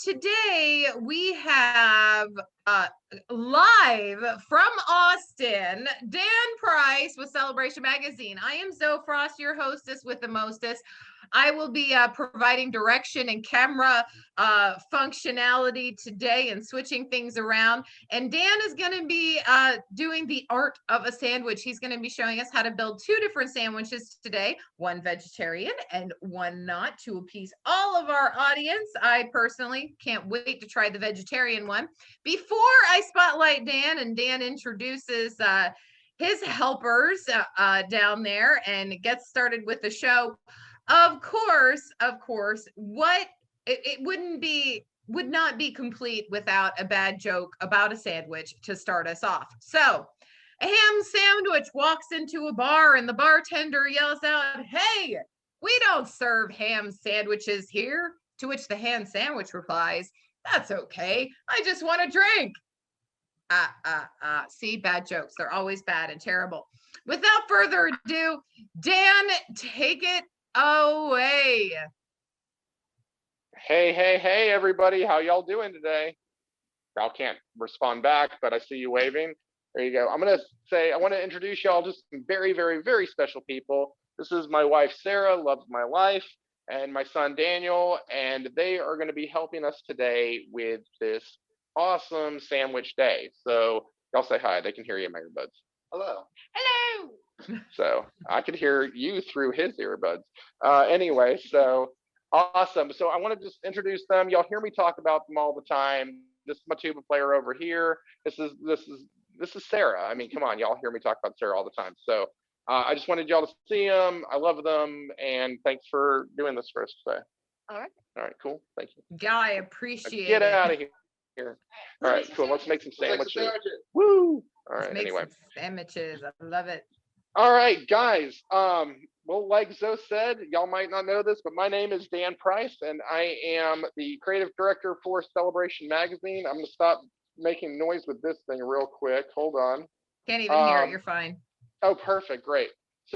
today we have live from Austin, Dan Price with Celebration Magazine. I am Zoe Frost, your hostess with the mostest. I will be providing direction and camera functionality today and switching things around. And Dan is going to be doing the art of a sandwich. He's going to be showing us how to build two different sandwiches today, one vegetarian and one not, to appease all of our audience. I personally can't wait to try the vegetarian one. Before I spotlight Dan and Dan introduces his helpers down there and gets started with the show, of course, what it would not be complete without a bad joke about a sandwich to start us off. So a ham sandwich walks into a bar and the bartender yells out, "Hey, we don't serve ham sandwiches here." To which the ham sandwich replies, "That's okay. I just want a drink." See, bad jokes. They're always bad and terrible. Without further ado, Dan, take it away. Hey, everybody. How y'all doing today? Y'all can't respond back, but I see you waving. There you go. I want to introduce y'all to some very, very, very special people. This is my wife, Sarah, loves my life, and my son, Daniel, and they are going to be helping us today with this awesome sandwich day. So y'all say hi. They can hear you in my earbuds. Hello. Hello. So I could hear you through his earbuds. Anyway, so awesome. So I want to just introduce them. Y'all hear me talk about them all the time. This is my tuba player over here. This is Sarah. I mean, come on, y'all hear me talk about Sarah all the time. So I just wanted y'all to see them. I love them, and thanks for doing this for us today. All right, cool. Thank you. Yeah, I appreciate Get it. Get out of here. All right, cool. Let's make some sandwiches. Woo! All right. Anyway, sandwiches. I love it. All right, guys. Well, like Zoe said, y'all might not know this, but my name is Dan Price, and I am the creative director for Celebration Magazine. I'm gonna stop making noise with this thing real quick. Hold on. Can't even hear it. You're fine. Oh, perfect. Great.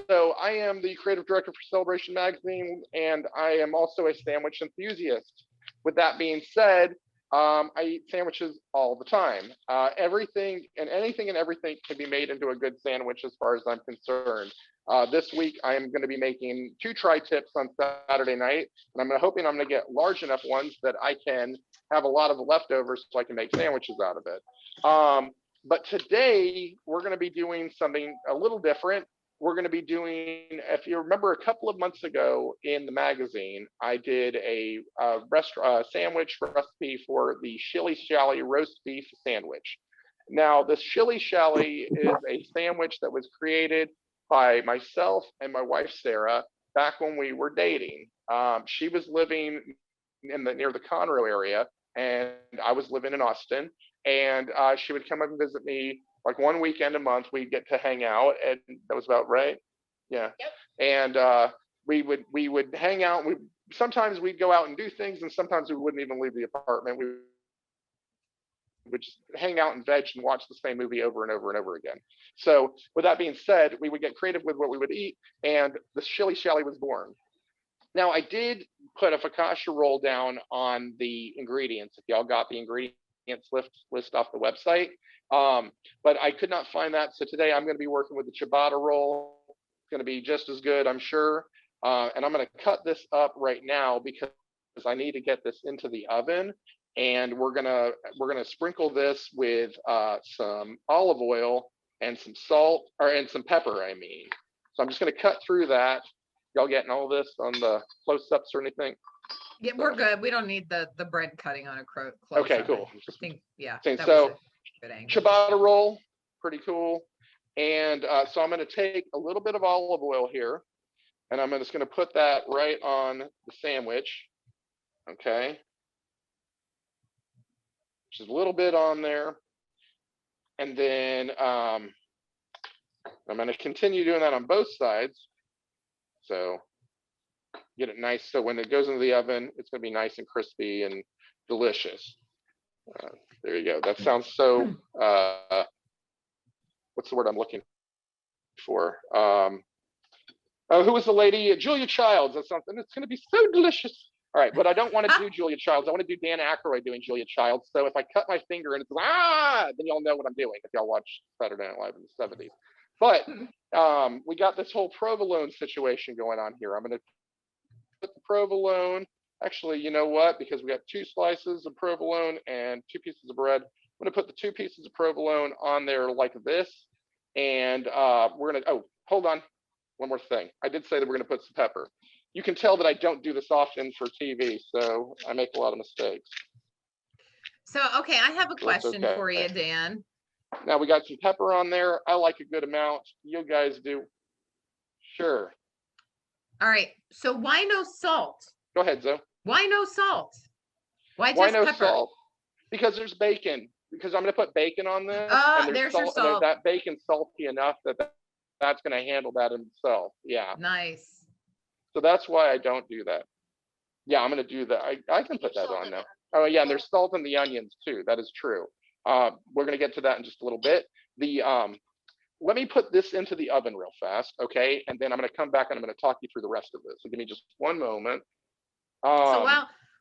So I am the creative director for Celebration Magazine, and I am also a sandwich enthusiast. With that being said, I eat sandwiches all the time. Anything and everything can be made into a good sandwich as far as I'm concerned. This week, I am going to be making 2 tri-tips on Saturday night, and I'm hoping I'm going to get large enough ones that I can have a lot of leftovers so I can make sandwiches out of it. But today, we're going to be doing something a little different. We're going to be doing, if you remember, a couple of months ago in the magazine, I did a sandwich recipe for the Shelley roast beef sandwich. Now, the Shelley is a sandwich that was created by myself and my wife, Sarah, back when we were dating. She was living near the Conroe area, and I was living in Austin. And she would come up and visit me like one weekend a month. We'd get to hang out, and that was about right. Yeah. Yep. And we would hang out. Sometimes we'd go out and do things, and sometimes we wouldn't even leave the apartment. We would just hang out and veg and watch the same movie over and over and over again. So with that being said, we would get creative with what we would eat, and the Shelley was born. Now, I did put a focaccia roll down on the ingredients. If y'all got the ingredients list off the website, but I could not find that. So today I'm going to be working with the ciabatta roll. It's going to be just as good, I'm sure. And I'm going to cut this up right now because I need to get this into the oven. And we're gonna sprinkle this with some olive oil and some salt, and some pepper, I mean. So I'm just going to cut through that. Y'all getting all this on the close-ups or anything? Yeah, we're good. We don't need the bread cutting on a close. Okay, cool. I think, yeah. So ciabatta roll, pretty cool. And so I'm going to take a little bit of olive oil here, and I'm just going to put that right on the sandwich. Okay. Just a little bit on there. And then I'm going to continue doing that on both sides. So get it nice. So when it goes into the oven, it's going to be nice and crispy and delicious. There you go. That sounds so, what's the word I'm looking for? Who was the lady? Julia Childs. That sounds, and it's going to be so delicious. All right, but I don't want to do Julia Childs. I want to do Dan Aykroyd doing Julia Childs. So if I cut my finger and it's then y'all know what I'm doing if y'all watch Saturday Night Live in the 70s. But we got this whole provolone situation going on here. I'm going to put the provolone. Actually, you know what? Because we got 2 slices of provolone and 2 pieces of bread, I'm going to put the 2 pieces of provolone on there like this. And we're going to, oh, hold on. One more thing. I did say that we're going to put some pepper. You can tell that I don't do this often for TV, so I make a lot of mistakes. So, okay, I have a question for you, Dan. Now we got some pepper on there. I like a good amount. You guys do? Sure. All right. So why no salt? Go ahead, Zoe. Why no salt? Why just no pepper? Salt? Because there's bacon. Because I'm going to put bacon on this. Oh, there's your salt. That bacon's salty enough that's going to handle that in itself. Yeah. Nice. So that's why I don't do that. Yeah, I'm going to do that. I can put that on now. Oh, yeah, and there's salt in the onions too. That is true. We're going to get to that in just a little bit. Let me put this into the oven real fast, okay? And then I'm going to come back and I'm going to talk you through the rest of this. So give me just one moment. So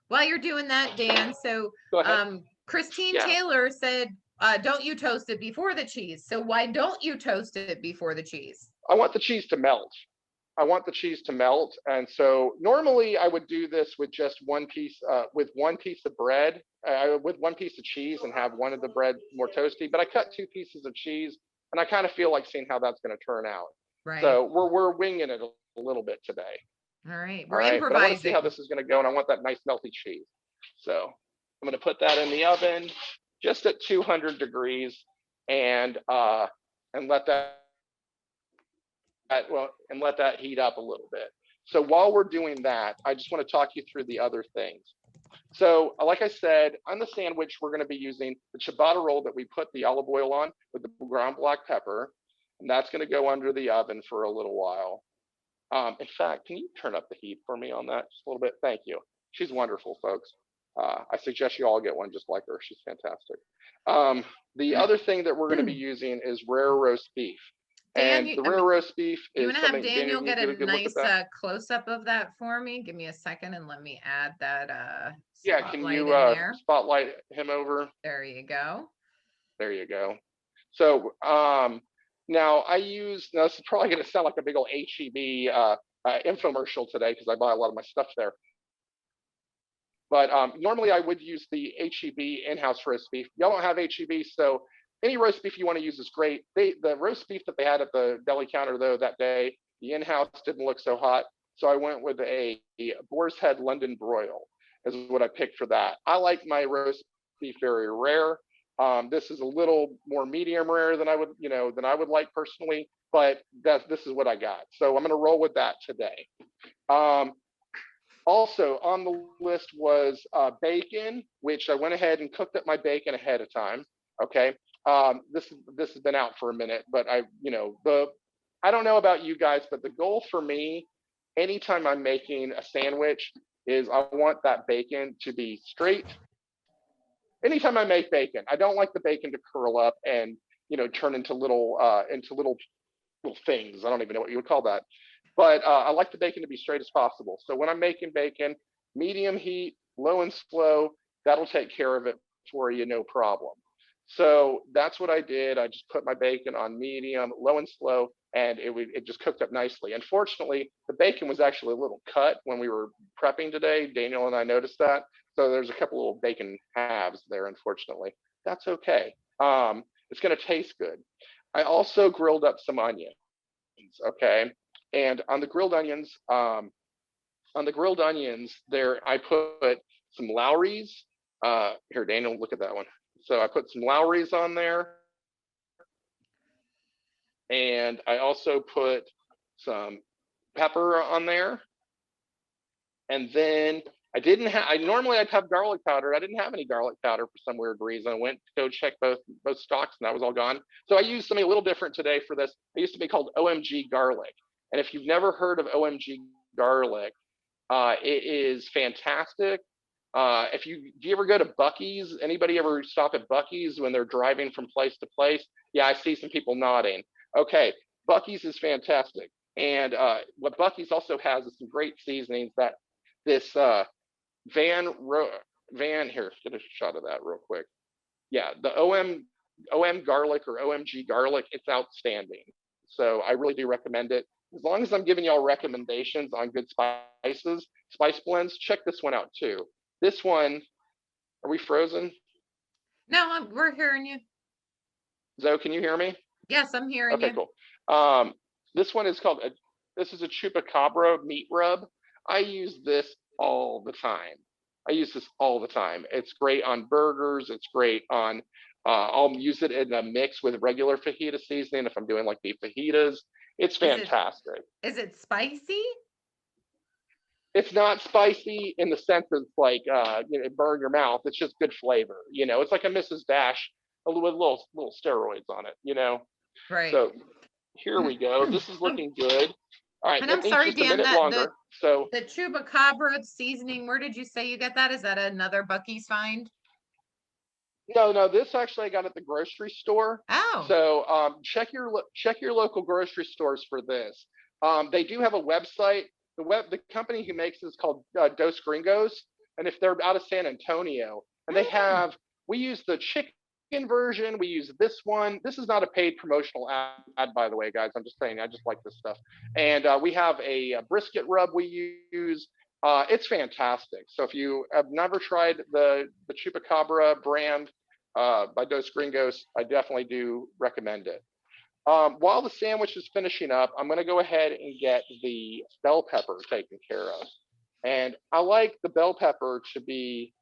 while you're doing that, Dan, so Christine Taylor said, don't you toast it before the cheese? So why don't you toast it before the cheese? I want the cheese to melt. And so normally I would do this with just one piece of bread, with 1 piece of cheese, and have one of the bread more toasty. But I cut 2 pieces of cheese, and I kind of feel like seeing how that's going to turn out. Right. So we're winging it a little bit today. All right, we're improvising. But I want to see how this is going to go, and I want that nice melty cheese. So I'm going to put that in the oven just at 200 degrees, and let that heat up a little bit. So while we're doing that, I just want to talk you through the other things. So like I said, on the sandwich, we're going to be using the ciabatta roll that we put the olive oil on with the ground black pepper, and that's going to go under the oven for a little while. In fact, can you turn up the heat for me on that just a little bit? Thank you. She's wonderful, folks. I suggest you all get one just like her. She's fantastic. The other thing that we're going to be using is rare roast beef. Dan, and the rare roast beef is you want to have Daniel get a nice close-up of that for me? Give me a second and let me add that can you spotlight him over? There you go. There you go. So now this is probably going to sound like a big old HEB infomercial today because I buy a lot of my stuff there. But normally I would use the HEB in-house roast beef. Y'all don't have HEB, so any roast beef you want to use is great. The roast beef that they had at the deli counter though that day, the in-house didn't look so hot. So I went with a boar's head London broil is what I picked for that. I like my roast beef very rare. This is a little more medium rare than I would like personally, but this is what I got. So I'm going to roll with that today. Also on the list was bacon, which I went ahead and cooked up my bacon ahead of time. Okay. This has been out for a minute, but I don't know about you guys, but the goal for me, anytime I'm making a sandwich, is I want that bacon to be straight. Anytime I make bacon, I don't like the bacon to curl up and turn into little things. I don't even know what you would call that, but I like the bacon to be straight as possible. So when I'm making bacon, medium heat, low and slow, that'll take care of it for you, no problem. So that's what I did. I just put my bacon on medium, low and slow, and it just cooked up nicely. Unfortunately, the bacon was actually a little cut when we were prepping today. Daniel and I noticed that. So there's a couple little bacon halves there, unfortunately. That's okay. It's going to taste good. I also grilled up some onions, okay? And on the grilled onions, there I put some Lowry's. Here, Daniel, look at that one. So I put some Lowry's on there. And I also put some pepper on there. And then normally I'd have garlic powder. I didn't have any garlic powder for some weird reason. I went to go check both stocks and that was all gone. So I used something a little different today for this. It used to be called OMG garlic. And if you've never heard of OMG garlic, it is fantastic. Do you ever go to Buc-ee's? Anybody ever stop at Buc-ee's when they're driving from place to place? Yeah, I see some people nodding. Okay, Buc-ee's is fantastic. And what Buc-ee's also has is some great seasonings that this Van, here, get a shot of that real quick. Yeah, the OM garlic or OMG garlic, it's outstanding. So I really do recommend it. As long as I'm giving y'all recommendations on good spices, spice blends, check this one out too. This one, are we frozen? No, we're hearing you. Zoe, can you hear me? Yes, I'm hearing you. Okay, cool. This one is called, this is a Chupacabra Meat Rub. I use this all the time. It's great on burgers. It's great on, I'll use it in a mix with regular fajita seasoning if I'm doing like beef fajitas. It's fantastic. Is it spicy? It's not spicy in the sense of like, burn your mouth. It's just good flavor. It's like a Mrs. Dash with little steroids on it, Right. So here we go. This is looking good. All right, and I'm sorry, Dan, longer. So the Chupacabra seasoning, where did you say you get that? Is that another Buc-ee's find? No, this actually I got at the grocery store. Oh. So check your local grocery stores for this. They do have a website. The company who makes this is called Dos Gringos, and if they're out of San Antonio, and we use the chicken version, we use this one. This is not a paid promotional ad, by the way, guys. I'm just saying, I just like this stuff. And we have a brisket rub we use. It's fantastic. So if you have never tried the Chupacabra brand by Dos Gringos, I definitely do recommend it. While the sandwich is finishing up, I'm going to go ahead and get the bell pepper taken care of. And I like the bell pepper to be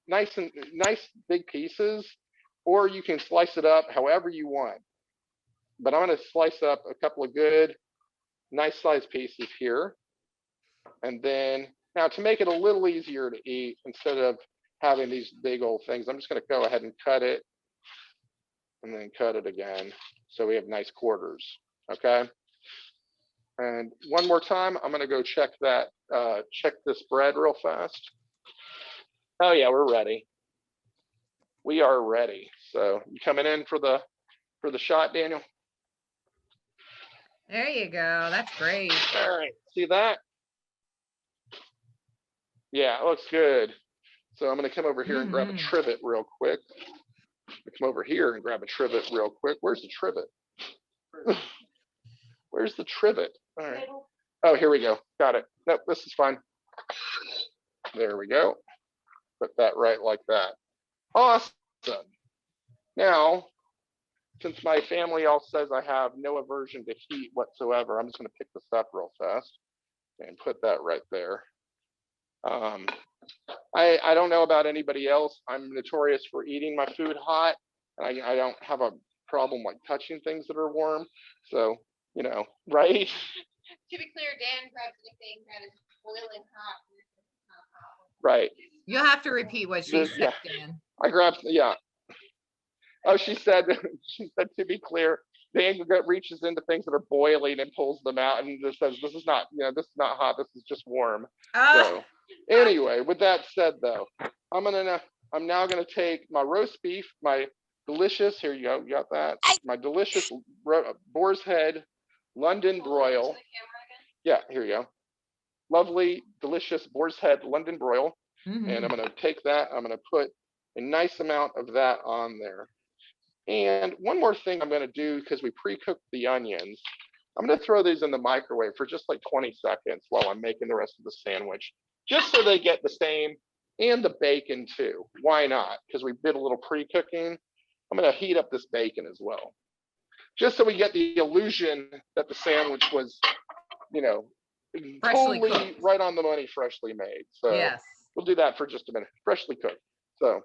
nice big pieces, or you can slice it up however you want. But I'm going to slice up a couple of good, nice sized pieces here. And then now to make it a little easier to eat, instead of having these big old things, I'm just going to go ahead and cut it and then cut it again. So we have nice quarters. Okay. And one more time, I'm going to go check this bread real fast. Oh yeah, we're ready. We are ready. So you coming in for the shot, Daniel? There you go. That's great. All right. See that? Yeah, it looks good. So I'm going to come over here and grab a trivet real quick. Come over here and grab a trivet real quick. Where's the trivet? Where's the trivet? All right. Oh, here we go. Got it. Nope, this is fine. There we go. Put that right like that. Awesome. Now, since my family all says I have no aversion to heat whatsoever, I'm just going to pick this up real fast and put that right there. I don't know about anybody else. I'm notorious for eating my food hot, and I don't have a problem like touching things that are warm. So, right? To be clear, Dan grabs anything that is boiling hot. Right. You'll have to repeat what she said, Dan. I grabbed, Oh, she said, to be clear, Dan reaches into things that are boiling and pulls them out and just says, this is not hot, this is just warm. So anyway, with that said though, I'm now gonna take my roast beef, my delicious, here you go, you got that? My delicious boar's head London broil. Yeah, here you go. Lovely, delicious boar's head London broil. And I'm gonna take that, I'm gonna put a nice amount of that on there. And one more thing I'm going to do, because we pre-cooked the onions, I'm going to throw these in the microwave for just like 20 seconds while I'm making the rest of the sandwich, just so they get the same, and the bacon too. Why not? Because we did a little pre-cooking. I'm going to heat up this bacon as well, just so we get the illusion that the sandwich was, totally right on the money, freshly made. So yes. We'll do that for just a minute. Freshly cooked. So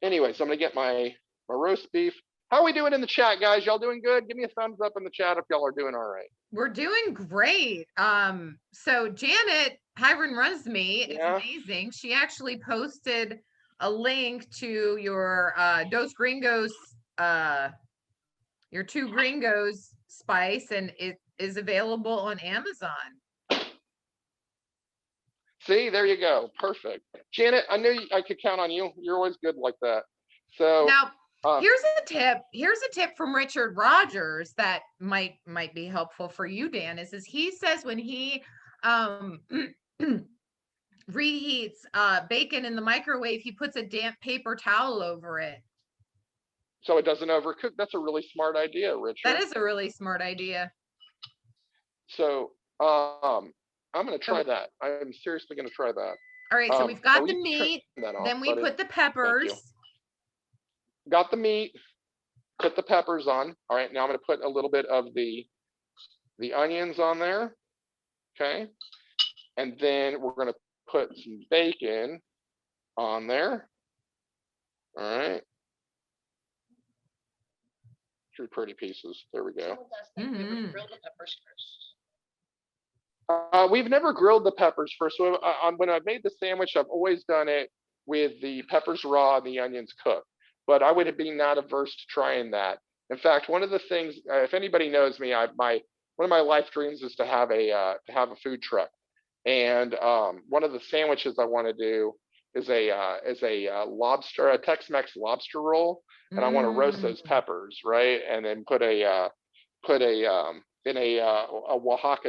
anyway, so I'm going to get my roast beef. How are we doing in the chat, guys? Y'all doing good? Give me a thumbs up in the chat if y'all are doing all right. We're doing great. So Janet Hyron Runs Me is amazing. She actually posted a link to your Dos Gringos, your Two Gringos spice, and it is available on Amazon. See, there you go. Perfect. Janet, I knew I could count on you. You're always good like that. So now here's a tip. Here's a tip from Richard Rogers that might be helpful for you, Dan. Is he says when he reheats bacon in the microwave, he puts a damp paper towel over it. So it doesn't overcook. That's a really smart idea, Richard. That is a really smart idea. So I'm gonna try that. I'm seriously gonna try that. All right, so we've got the you meat, turn that off, then we buddy. put the Thank peppers. you. Got the meat, put the peppers on. All right, now I'm gonna put a little bit of the onions on there. Okay. And then we're gonna put some bacon on there. All right. 3 pretty pieces. There we go. Mhm. Grill the peppers first. We've never grilled the peppers first. So when I've made the sandwich, I've always done it with the peppers raw and the onions cooked. But I would be not averse to trying that. In fact, one of the things, if anybody knows me, one of my life dreams is to have a food truck. And one of the sandwiches I want to do is a lobster, a Tex-Mex lobster roll, and I want to roast those peppers, right? And then put a Oaxaca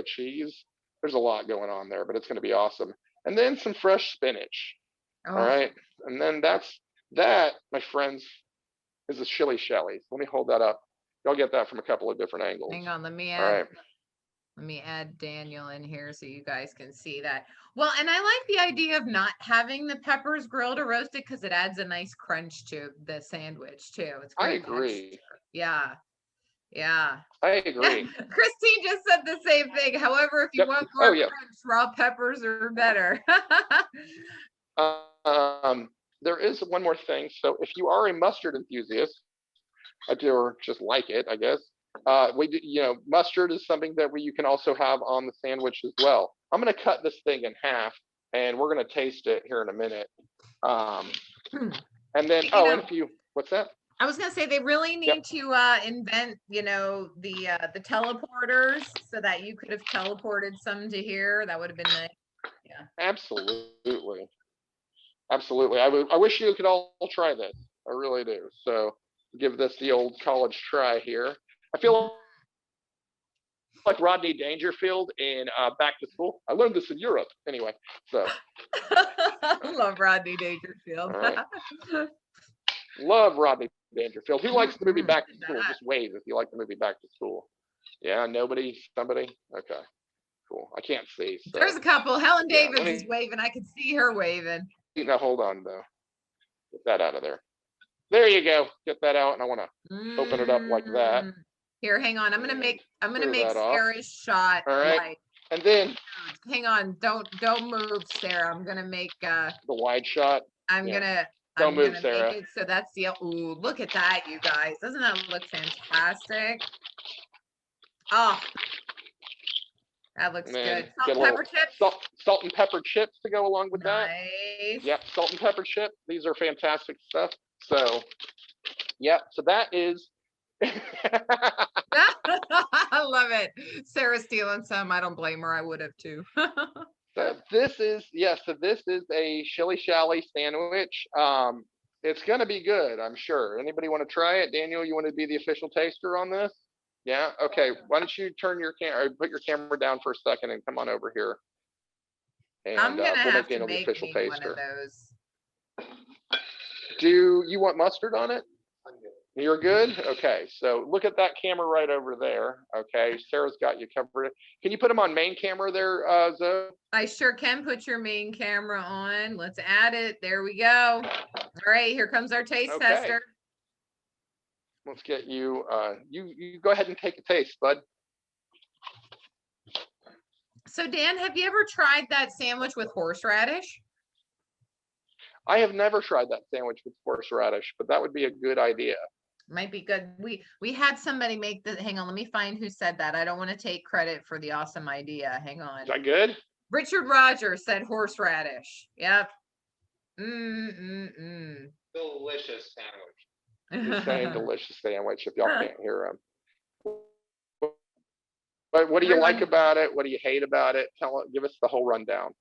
cheese. There's a lot going on there, but it's going to be awesome. And then some fresh spinach. Oh. All right. And then that, my friends, is a chili Shelley. Let me hold that up. Y'all get that from a couple of different angles. Hang on, let me All add Daniel in here so you guys can see that. Well, and I like the idea of not having the peppers grilled or roasted because it adds a nice crunch to the sandwich too. It's great. I agree. Texture. Yeah. Yeah. I agree. Christine just said the same thing. However, if you want more crunch, raw peppers are better. There is one more thing. So if you are a mustard enthusiast, or just like it, I guess, mustard is something that you can also have on the sandwich as well. I'm going to cut this thing in half, and we're going to taste it here in a minute. And then, what's that? I was gonna say they really need to invent, the teleporters so that you could have teleported some to here. That would have been nice. Yeah. Absolutely. I wish you could all try this. I really do. So give this the old college try here. I feel like Rodney Dangerfield in Back to School. I learned this in Europe. Anyway, so. Love Rodney Dangerfield. Right. Love Rodney Dangerfield. Who likes the movie Back to School? Just wave if you like the movie Back to School. Yeah, nobody? Somebody? Okay, cool. I can't see. So. There's a couple. Helen Davis is waving. I can see her waving. Now, hold on, though. Get that out of there. There you go. Get that out, and I want to open it up like that. Here, hang on. I'm gonna make Sarah's shot. All right. And then hang on. Don't move, Sarah. I'm gonna make the wide shot. Don't move, Sarah. Make it so that's the ooh, look at that, you guys. Doesn't that look fantastic? Oh, that looks good. Salt and pepper chips. Salt and pepper chips to go along with that. Yep, salt and pepper chip. These are fantastic stuff. So, so that is. I love it. Sarah's stealing some. I don't blame her. I would have too. So this is a Shelley sandwich. It's gonna be good, I'm sure. Anybody want to try it? Daniel, you want to be the official taster on this? Yeah. Okay. Why don't you turn your camera, put your camera down for a second, and come on over here. And I'm gonna we'll have make to the official taster. one of those. Do you want mustard on it? I'm good. You're good? Okay, so look at that camera right over there. Okay, Sarah's got you covered. Can you put them on main camera there, Zoe? I sure can. Put your main camera on. Let's add it. There we go. All right, here comes our taste tester. Let's get you, you go ahead and take a taste, bud. So Dan, have you ever tried that sandwich with horseradish? I have never tried that sandwich with horseradish, but that would be a good idea. Might be good. We had somebody make the, hang on, let me find who said that. I don't want to take credit for the awesome idea. Hang on. Is that good? Richard Rogers said horseradish. Yep. Delicious sandwich. He's saying delicious sandwich if y'all can't hear him. But what do you like about it? What do you hate about it? Give us the whole rundown.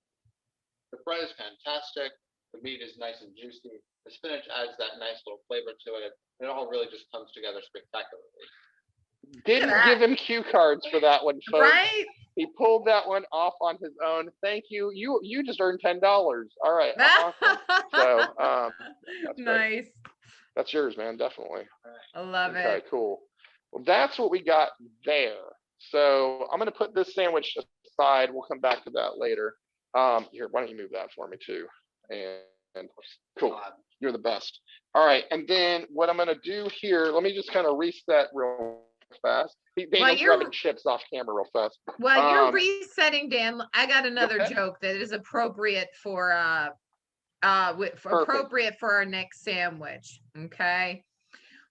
The bread is fantastic. The meat is nice and juicy. The spinach adds that nice little flavor to it. It all really just comes together spectacularly. Didn't give him cue cards for that one, folks. Right? He pulled that one off on his own. Thank you. You just earned $10. All right. Awesome. So that's great. Nice. That's yours, man. Definitely. I love Okay, it. cool. Well, that's what we got there. So I'm going to put this sandwich aside. We'll come back to that later. Here, why don't you move that for me too? And cool. You're the best. All right. And then what I'm going to do here, let me just kind of reset real fast. Daniel's grabbing chips off camera real fast. While you're resetting, Dan, I got another Okay. joke that is appropriate for appropriate for our next sandwich. Okay.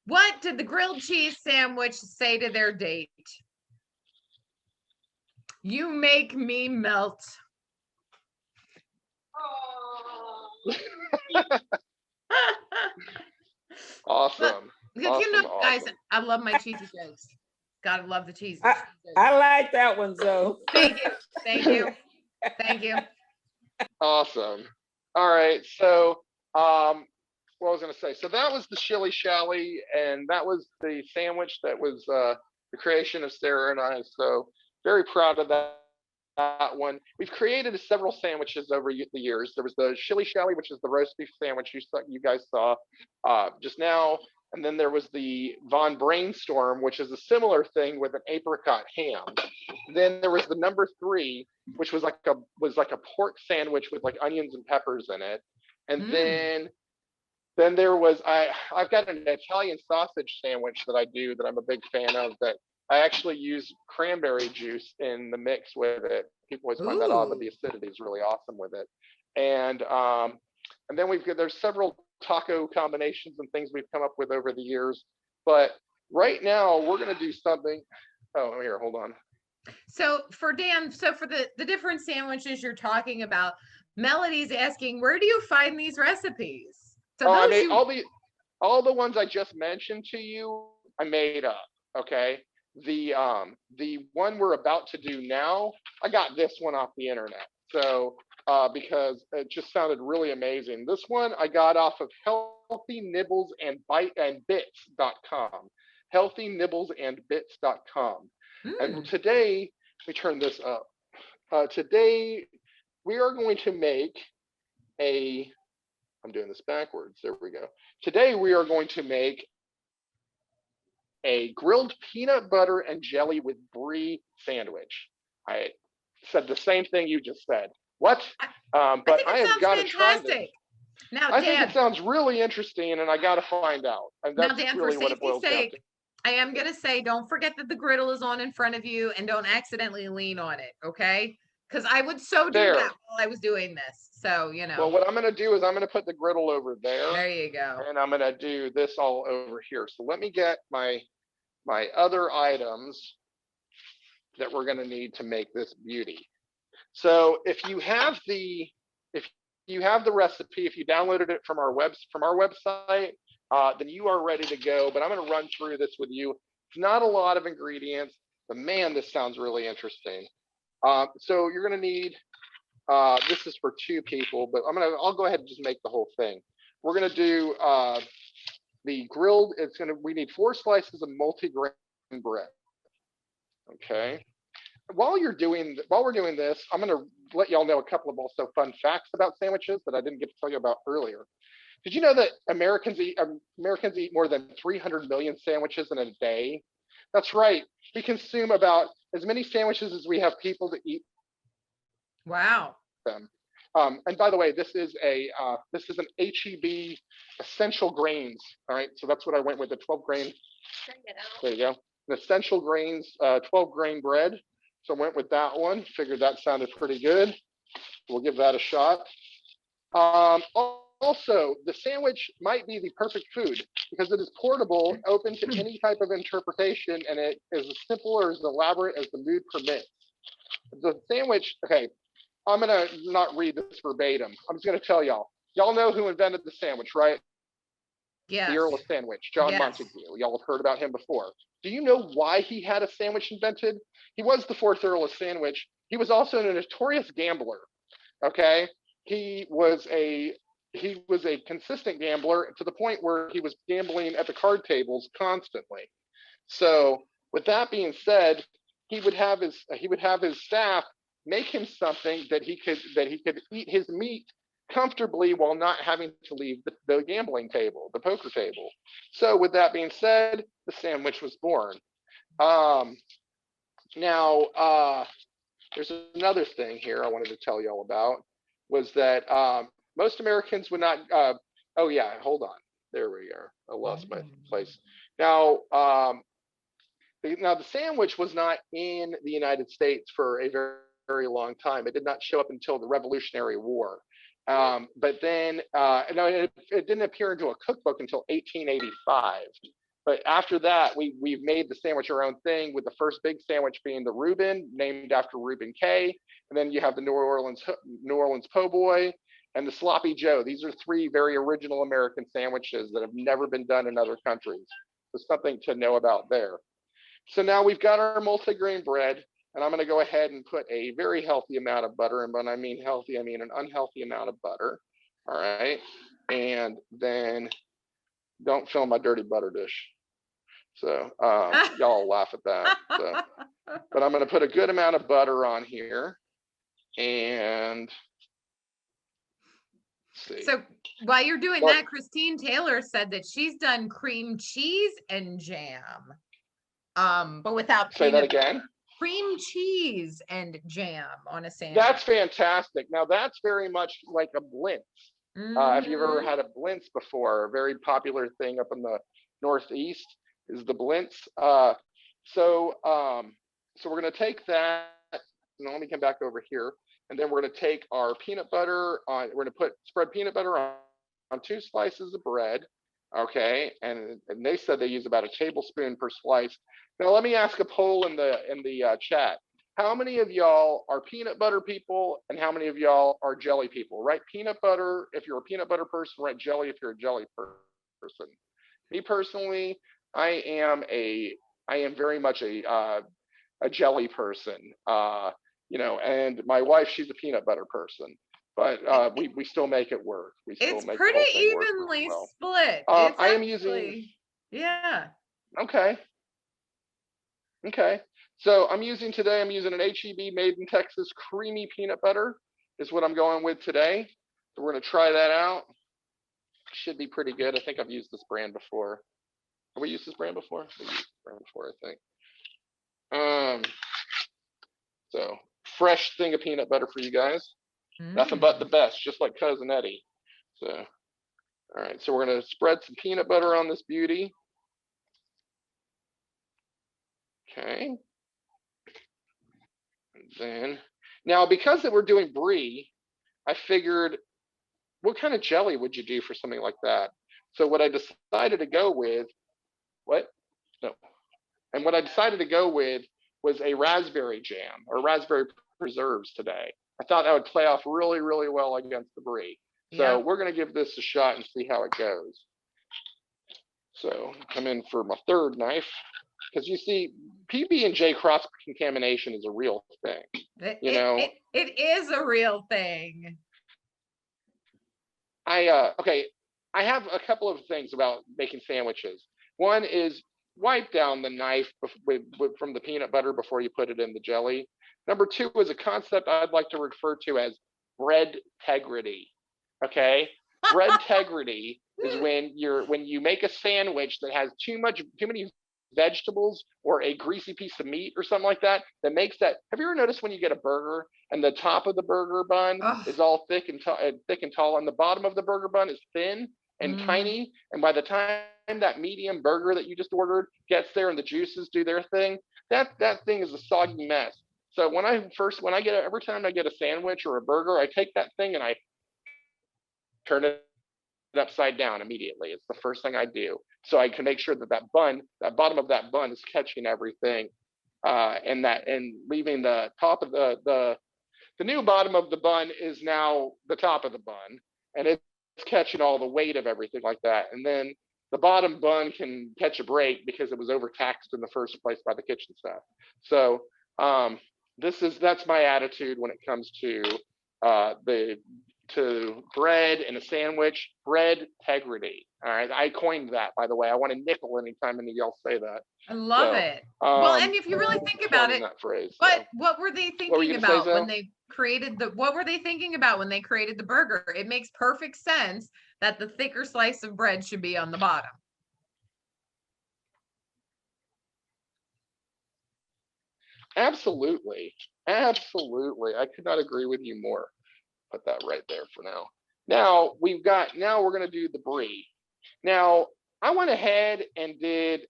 What did the grilled cheese sandwich say to their date? You make me melt. Awesome. Because you know, guys, I love my cheesy jokes. Gotta love the cheese. I like that one, Zoe. Thank you. Thank you. Thank you. Awesome. All right. So, what I was going to say. So that was the Shelley, and that was the sandwich that was the creation of Sarah and I. So very proud of that one. We've created several sandwiches over the years. There was the Shelley, which is the roast beef sandwich you guys saw just now. And then there was the Von Brainstorm, which is a similar thing with an apricot ham. Then there was the number 3, which was like a pork sandwich with like onions and peppers in it. And then there was I've got an Italian sausage sandwich that I do that I'm a big fan of, that I actually use cranberry juice in the mix with it. People always find that odd, but the acidity is really awesome with it. And then there's several taco combinations and things we've come up with over the years. But right now we're going to do something. Oh, here, hold on. So for Dan, for the different sandwiches you're talking about, Melody's asking, where do you find these recipes? So I made all the ones I just mentioned to you, I made up. Okay. The one we're about to do now, I got this one off the internet. So because it just sounded really amazing. This one I got off of healthynibblesandbits.com. healthynibblesandbits.com. And today, let me turn this up. Today we are going to make I'm doing this backwards. There we go. Today we are going to make a grilled peanut butter and jelly with brie sandwich. I said the same thing you just said. What? But I have got to try this. Now, I think it sounds really interesting, and I got to find out. And that's now, Dan, really for what it boils down sake, to. I am going to say, don't forget that the griddle is on in front of you, and don't accidentally lean on it, okay? Because I would do that while I was doing this. So, you know. Well, what I'm going to do is I'm going to put the griddle over there. There you go. And I'm going to do this all over here. So let me get my other items that we're going to need to make this beauty. So if you have the recipe, if you downloaded it from our website, then you are ready to go. But I'm going to run through this with you. It's not a lot of ingredients, but man, this sounds really interesting. So you're going to need, this is for 2 people, but I'll go ahead and just make the whole thing. We're going to do the grilled. We need 4 slices of multi-grain bread. Okay. While we're doing this, I'm going to let y'all know a couple of also fun facts about sandwiches that I didn't get to tell you about earlier. Did you know that Americans eat more than 300 million sandwiches in a day? That's right. We consume about as many sandwiches as we have people to eat. Wow. Them. And by the way, this is an HEB essential grains. All right, so that's what I went with, the 12 grain. There you go. An essential grains 12 grain bread. So I went with that one. Figured that sounded pretty good. We'll give that a shot. Also, the sandwich might be the perfect food because it is portable, open to any type of interpretation, and it is as simple or as elaborate as the mood permits. The sandwich, okay, I'm gonna not read this verbatim. I'm just gonna tell y'all. Y'all know who invented the sandwich, right? Yes. The Earl of Sandwich, John Montague. Y'all have heard about him before. Do you know why he had a sandwich invented? He was the 4th Earl of Sandwich. He was also a notorious gambler. Okay, he was a consistent gambler to the point where he was gambling at the card tables constantly. So With that being said, he would have his staff make him something that he could eat his meat comfortably while not having to leave the gambling table, the poker table. So with that being said, the sandwich was born. Now, there's another thing here I wanted to tell y'all about, was that most Americans would not, oh yeah, hold on. There we are. I lost my place. Now, the sandwich was not in the United States for a very, very long time. It did not show up until the Revolutionary War. But then, no, it didn't appear into a cookbook until 1885. But after that, we've made the sandwich our own thing, with the first big sandwich being the Reuben, named after Reuben K. And then you have the New Orleans po' boy and the Sloppy Joe. These are three very original American sandwiches that have never been done in other countries. There's something to know about there. So now we've got our multigrain bread, and I'm going to go ahead and put a very healthy amount of butter. And when I mean healthy, I mean an unhealthy amount of butter. All right. And then don't fill my dirty butter dish. So y'all laugh at that. So, but I'm going to put a good amount of butter on here. And let's see. So while you're doing that, Christine Taylor said that she's done cream cheese and jam. But without say that again. Cream cheese and jam on a sandwich. That's fantastic. Now that's very much like a blintz. If you've ever had a blintz before, a very popular thing up in the Northeast is the blintz. So we're going to take that. Now let me come back over here, and then we're going to take our peanut butter on. We're going to spread peanut butter on 2 slices of bread. Okay, and they said they use about a tablespoon per slice. Now let me ask a poll in the chat. How many of y'all are peanut butter people, and how many of y'all are jelly people? Write peanut butter if you're a peanut butter person. Write jelly if you're a jelly person. Me personally, I am very much a jelly person. And my wife, she's a peanut butter person. But we still make it work. It's pretty evenly split. I am using. Yeah. Okay. So I'm using an HEB made in Texas creamy peanut butter is what I'm going with today. So we're going to try that out. Should be pretty good. I think I've used this brand before. Have we used this brand before? We used this brand before, I think. So fresh thing of peanut butter for you guys. Nothing but the best, just like Cousin Eddie. So, all right. So we're going to spread some peanut butter on this beauty. Okay. And then, now because we're doing brie, I figured, what kind of jelly would you do for something like that? So what I decided to go with, what I decided to go with was a raspberry jam or raspberry preserves today. I thought that would play off really, really well against the brie. So we're going to give this a shot and see how it goes. So come in for my third knife, because you see, PB&J cross contamination is a real thing. It is a real thing. I have a couple of things about making sandwiches. One is wipe down the knife from the peanut butter before you put it in the jelly. Number 2 is a concept I'd like to refer to as bread tegrity. Okay, bread tegrity is when you make a sandwich that has too many vegetables or a greasy piece of meat or something like that makes that. Have you ever noticed when you get a burger and the top of the burger bun is all thick and tall, and the bottom of the burger bun is thin and tiny, and by the time that medium burger that you just ordered gets there and the juices do their thing, that thing is a soggy mess. So every time I get a sandwich or a burger, I take that thing and I turn it upside down immediately. It's the first thing I do, so I can make sure that bottom of that bun is catching everything, and leaving the top of the new bottom of the bun is now the top of the bun, and it's catching all the weight of everything like that. And then the bottom bun can catch a break because it was overtaxed in the first place by the kitchen staff. So that's my attitude when it comes to the to bread in a sandwich, bread Tegrity. All right, I coined that, by the way. I want a nickel anytime any of y'all say that. I love So, it. Well, and if you really think about coining it, that phrase. what were they What were you thinking gonna say, about when Zoe? they created what were they thinking about when they created the burger? It makes perfect sense that the thicker slice of bread should be on the bottom. Absolutely. Absolutely. I could not agree with you more. Put that right there for now. Now we're going to do the brie. Now I went ahead and did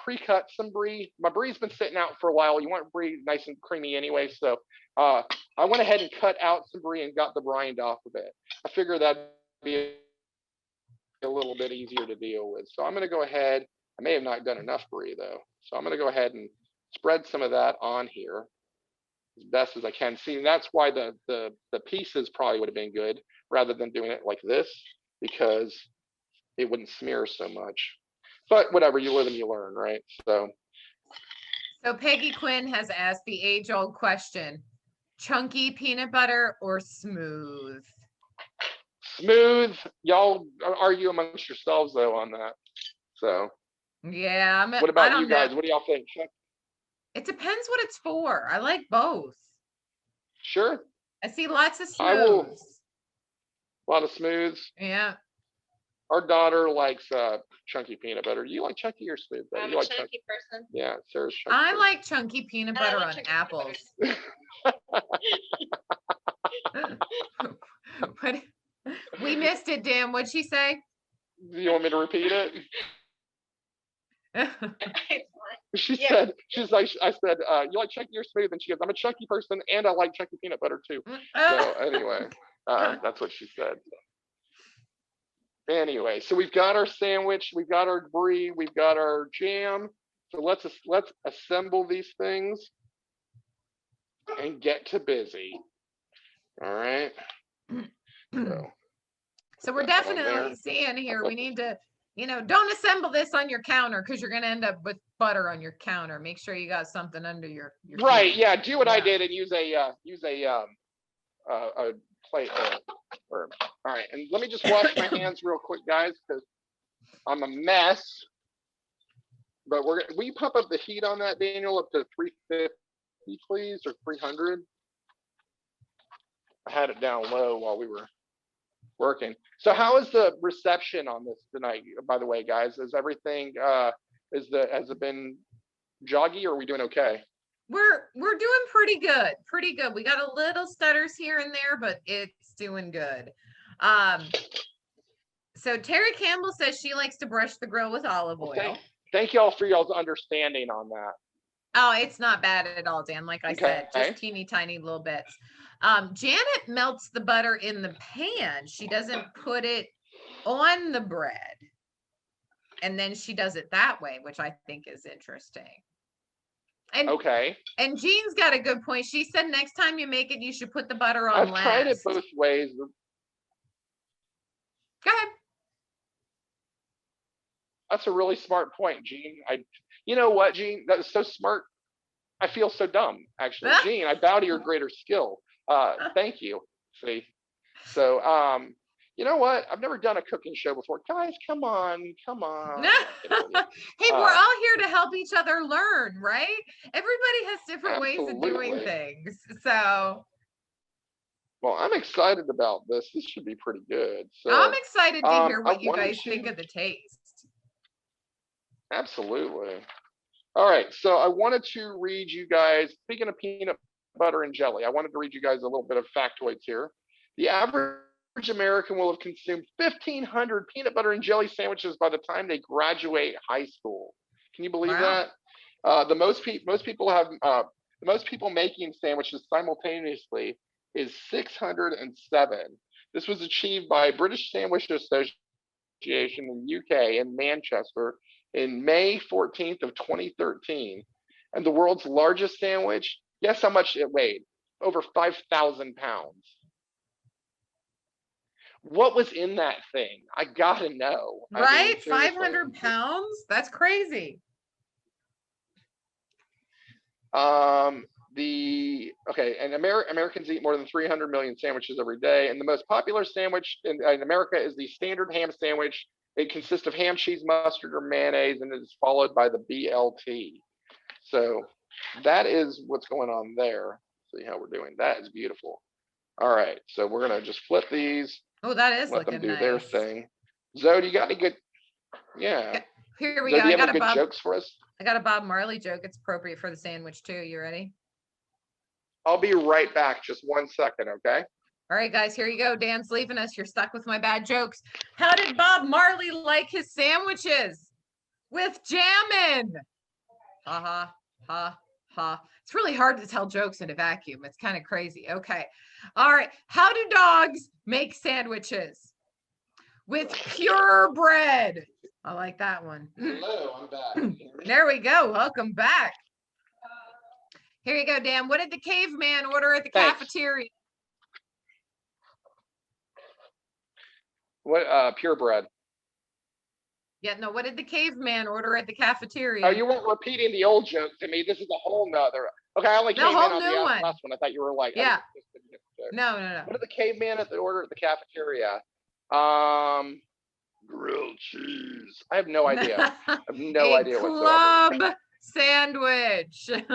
pre-cut some brie. My brie's been sitting out for a while. You want brie nice and creamy anyway. So I went ahead and cut out some brie and got the rind off of it. I figured that'd be a little bit easier to deal with. So I'm going to go ahead. I may have not done enough brie though. So I'm going to go ahead and spread some of that on here as best as I can. See, and that's why the pieces probably would have been good rather than doing it like this, because it wouldn't smear so much. But whatever, you live and you learn, right? So Peggy Quinn has asked the age-old question: chunky peanut butter or smooth? smooth. Y'all argue amongst yourselves though on that. So Yeah, what I about don't you guys? know. What do y'all think? It depends what it's for. I like both. Sure. I see lots of I will. smooths. A lot of smooths. Yeah. Our daughter likes chunky peanut butter. You like chunky or smooth? I'm You a like chunky person. Yeah, Sarah's chunky. I like chunky peanut And I butter love on chunky peanut apples. But we missed it, Dan. What'd she say? Do you want me to repeat it? It's fine. She Yeah. said, she's like, I said, you like chunky or smooth? And she goes, I'm a chunky person and I like chunky peanut butter too. So anyway, that's what she said. Anyway, so we've got our sandwich, we've got our brie, we've got our jam. So let's assemble these things and get to busy. All right. So we're definitely seeing here, we need to, don't assemble this on your counter because you're going to end up with butter on your counter. Make sure you got something under your right. feet. Yeah. Do what I did and use a plate. All right. And let me just wash my hands real quick, guys, because I'm a mess. But will you pump up the heat on that, Daniel, up to 350, please, or 300? I had it down low while we were working. So how is the reception on this tonight, by the way, guys? Is everything has it been joggy, or are we doing okay? We're doing pretty good. We got a little stutters here and there, but it's doing good. So Terry Campbell says she likes to brush the grill with olive oil. Thank y'all for y'all's understanding on that. Oh, it's not bad at all, Dan. Like I said, just teeny tiny little bits. Janet melts the butter in the pan. She doesn't put it on the bread. And then she does it that way, which I think is interesting. And And Jean's got a good point. She said next time you make it, you should put the butter on last. I've tried it both ways. Go ahead. That's a really smart point, Jean. You know what, Jean? That is so smart. I feel so dumb, actually. Jean, I bow to your greater skill. Thank you. See? So, you know what? I've never done a cooking show before. Guys, come on. Hey, we're all here to help each other learn, right? Everybody has different ways of doing things. So. Well, I'm excited about this. This should be pretty good. So I'm excited to hear what you guys think of the taste. Absolutely. All right. So I wanted to read you guys, speaking of peanut butter and jelly, I wanted to read you guys a little bit of factoids here. The average American will have consumed 1,500 peanut butter and jelly sandwiches by the time they graduate high school. Can you believe that? The most people making sandwiches simultaneously is 607. This was achieved by British Sandwich Association in the UK in Manchester in May 14th of 2013. And the world's largest sandwich, guess how much it weighed? Over 5,000 pounds. What was in that thing? I gotta know. Right? 500 pounds? That's crazy. and Americans eat more than 300 million sandwiches every day, and the most popular sandwich in America is the standard ham sandwich. It consists of ham, cheese, mustard, or mayonnaise, and it is followed by the BLT. So that is what's going on there. See how we're doing. That is beautiful. All right, so we're gonna just flip these. Oh, that is let them looking do their nice. thing. Zoe, do you got any good? Yeah. Here we Zoe, go. do you I have got any a good Bob. jokes for us? I got a Bob Marley joke. It's appropriate for the sandwich too. You ready? I'll be right back. Just 1 second, okay? All right, guys, here you go. Dan's leaving us. You're stuck with my bad jokes. How did Bob Marley like his sandwiches? With jam in. Ha ha ha ha. It's really hard to tell jokes in a vacuum. It's kind of crazy. Okay. All right. How do dogs make sandwiches? With pure bread. I like that one. Hello, I'm back. There we go. Welcome back. Here you go, Dan. What did the caveman order at the Thanks. cafeteria? What purebred? Yeah, no, what did the caveman order at the cafeteria? Oh, you weren't repeating the old joke to me. This is a whole nother. Okay, I only No, came in whole on new the one. last one. I thought you were like, Yeah. joke. No. What did the caveman at the order at the cafeteria? Grilled cheese. I have no idea. I have no A idea whatsoever. club sandwich. Okay.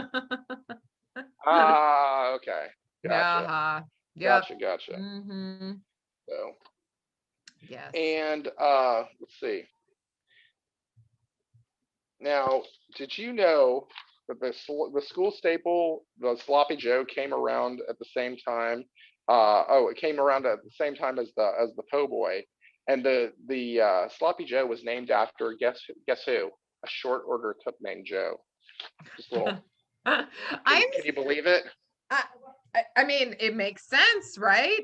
Gotcha. Yeah. Yep. Gotcha. Mm-hmm. So, Yes. and let's see. Now, did you know that the school staple, the sloppy Joe, came around at the same time? It came around at the same time as the po' boy, and the sloppy Joe was named after guess who? A short order cook named Joe. Just a little. Can you believe it? I mean, it makes sense, right?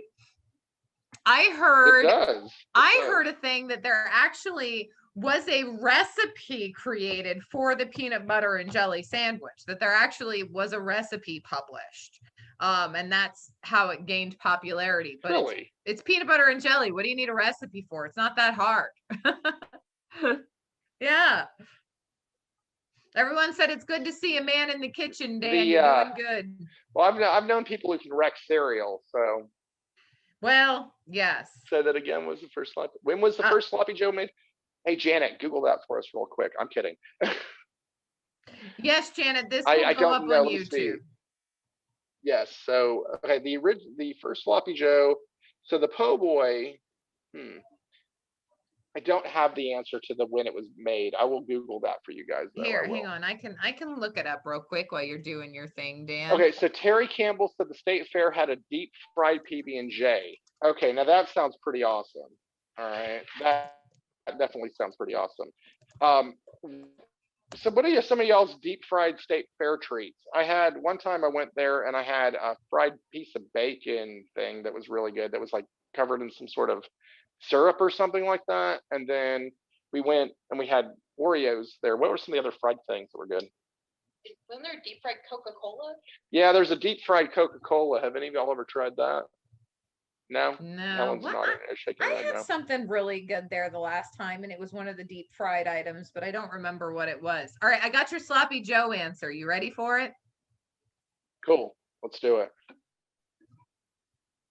I It heard does. I heard a thing that there actually was a recipe created for the peanut butter and jelly sandwich, that there actually was a recipe published. And that's how it gained popularity. But Really? it's peanut butter and jelly. What do you need a recipe for? It's not that hard. Yeah. Everyone said it's good to see a man in the kitchen, Dan. You're doing good. Well, I've known people who can wreck cereal, so. Well, yes. Say that again. Was the first sloppy? When was the first sloppy Joe made? Hey, Janet, Google that for us real quick. I'm kidding. Yes, Janet, this will I go don't up know. on Let's see. YouTube. Yes. So, okay, the first sloppy Joe. So the po' boy. I don't have the answer to when it was made. I will Google that for you guys. Though. Here, hang on. I can look it up real quick while you're doing your thing, Dan. Okay, so Terry Campbell said the state fair had a deep fried PB&J. Okay, now that sounds pretty awesome. All right, that definitely sounds pretty awesome. So what are some of y'all's deep fried state fair treats? I had one time I went there and I had a fried piece of bacon thing that was really good. That was like covered in some sort of syrup or something like that. And then we went and we had Oreos there. What were some of the other fried things that were good? Wasn't there deep fried Coca-Cola? Yeah, there's a deep fried Coca-Cola. Have any of y'all ever tried that? No? No. Helen's nodding, shaking I her head had no. something really good there the last time, and it was one of the deep fried items, but I don't remember what it was. All right, I got your sloppy Joe answer. You ready for it? Cool. Let's do it.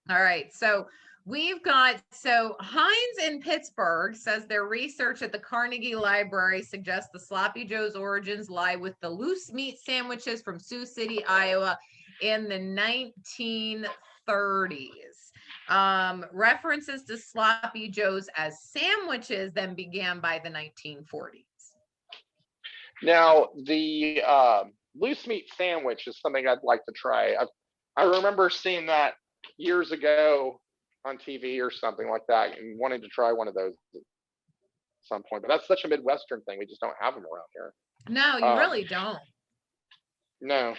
All right, so we've got, Heinz in Pittsburgh says their research at the Carnegie Library suggests the sloppy Joe's origins lie with the loose meat sandwiches from Sioux City, Iowa in the 1930s. References to sloppy Joes as sandwiches then began by the 1940s. Now, the loose meat sandwich is something I'd like to try. I remember seeing that years ago on TV or something like that and wanting to try one of those at some point. But that's such a Midwestern thing. We just don't have them around here. No, you really don't. No.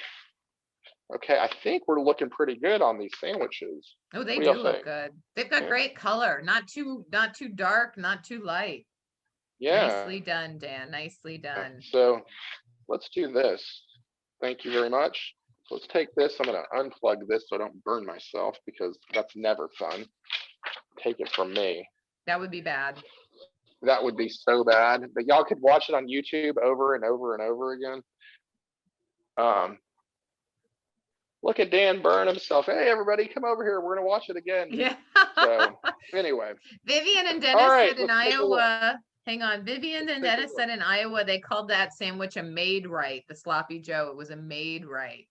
Okay, I think we're looking pretty good on these sandwiches. Oh, they What do y'all look think? good. They've got Yeah. great color. Not too dark, not too light. Yeah. Nicely done, Dan. Nicely done. So let's do this. Thank you very much. So let's take this. I'm going to unplug this so I don't burn myself because that's never fun. Take it from me. That would be bad. That would be so bad. But y'all could watch it on YouTube over and over and over again. Look at Dan burn himself. Hey, everybody, come over here. We're gonna watch it again. Yeah. So anyway, Vivian and all Dennis right, said in let's take a look. Iowa. Hang on. Vivian Let's and take a Dennis look. said in Iowa they called that sandwich a made right. The sloppy Joe. It was a made right.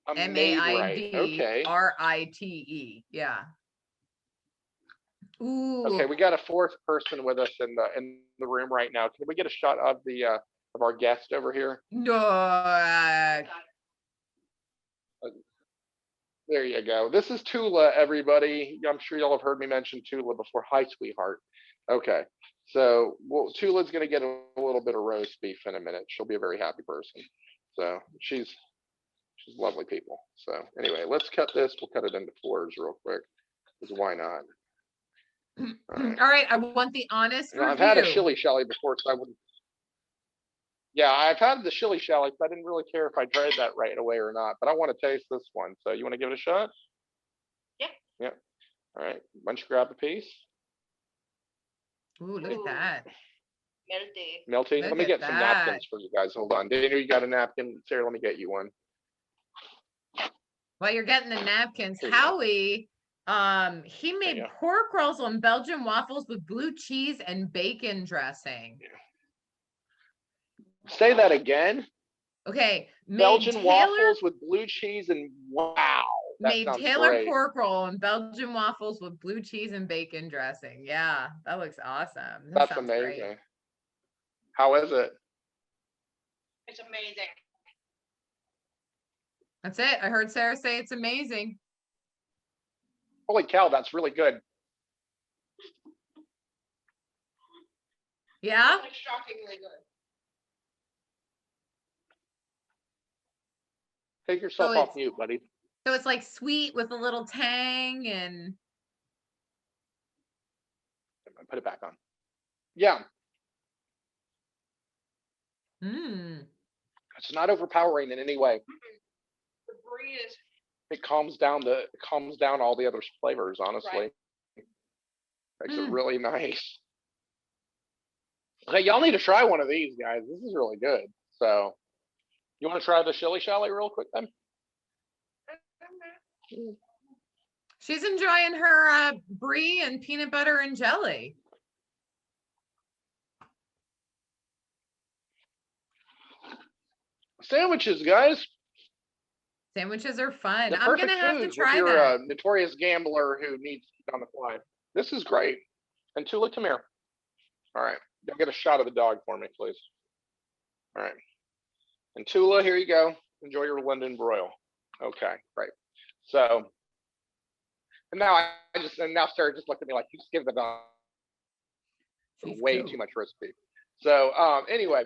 A made right. Okay. MAIDRITE. Yeah. Ooh. Okay, we got a fourth person with us in the room right now. Can we get a shot of our guest over here? No. There you go. This is Tula, everybody. I'm sure y'all have heard me mention Tula before. Hi, sweetheart. Okay, so Tula's gonna get a little bit of roast beef in a minute. She'll be a very happy person. So she's lovely people. So anyway, let's cut this. We'll cut it into fours real quick. Because why not? All right. I want the honest review. I've had a Shelley before, so I wouldn't. Yeah, I've had the Shelley, so I didn't really care if I tried that right away or not, but I want to taste this one. So you want to give it a shot? Yeah. Yeah. All right. Why don't you grab a piece? Ooh, look at that. Melty. Melty. Look Let me at get some that. napkins for you guys. Hold on. Daniel, you got a napkin? Sarah, let me get you one. While you're getting the napkins, Here you go. Howie, he made you go. pork rolls on Belgian waffles with blue cheese and bacon dressing. Say that again. Okay, Belgian waffles with blue cheese and wow. That made sounds Taylor great. pork roll and Belgian waffles with blue cheese and bacon dressing. Yeah, that looks awesome. That That's sounds amazing. great. How is it? It's amazing. That's it. I heard Sarah say it's amazing. Holy cow, that's really good. Yeah. It's like shockingly good. Take yourself So off it's- mute, buddy. So it's like sweet with a little tang and Put it back on. Yeah, it's not overpowering in any way. The brie is It calms down all the other flavors, honestly. Right. Makes it really nice. Okay, y'all need to try one of these, guys. This is really good. So you want to try the Shelley real quick then? she's enjoying her brie and peanut butter and jelly. Sandwiches, guys. Sandwiches are fun. The I'm perfect gonna have to food try if you're that. a notorious gambler who needs to eat on the fly. This is great. And Tula, come here. All right, go get a shot of the dog for me, please. All right. And Tula, here you go. Enjoy your London broil. Okay, great. So, and now Sarah just looked at me like, you just give the dog She's way cute. too much roast beef. So anyway,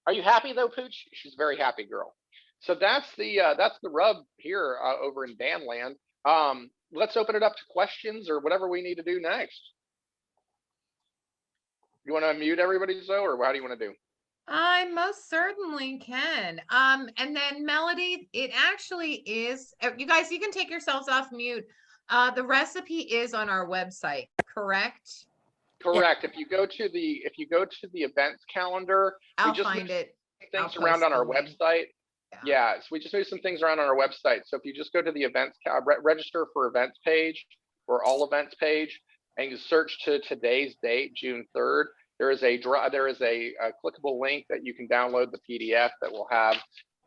are you happy though, Pooch? She's a very happy girl. So that's the rub here over in Danland. Let's open it up to questions or whatever we need to do next. You want to unmute everybody, Zoe, or how do you want to do? I most certainly can. And then Melody, it actually is, you guys, you can take yourselves off mute. The recipe is on our website, correct? Correct. If you go to the events calendar, I'll we just find moved it. things I'll around post on our the link. website. Yeah. Yeah, so we just moved some things around on our website. So if you just go to the events, register for events page or all events page, and you search to today's date, June 3rd, there is a clickable link that you can download the PDF that will have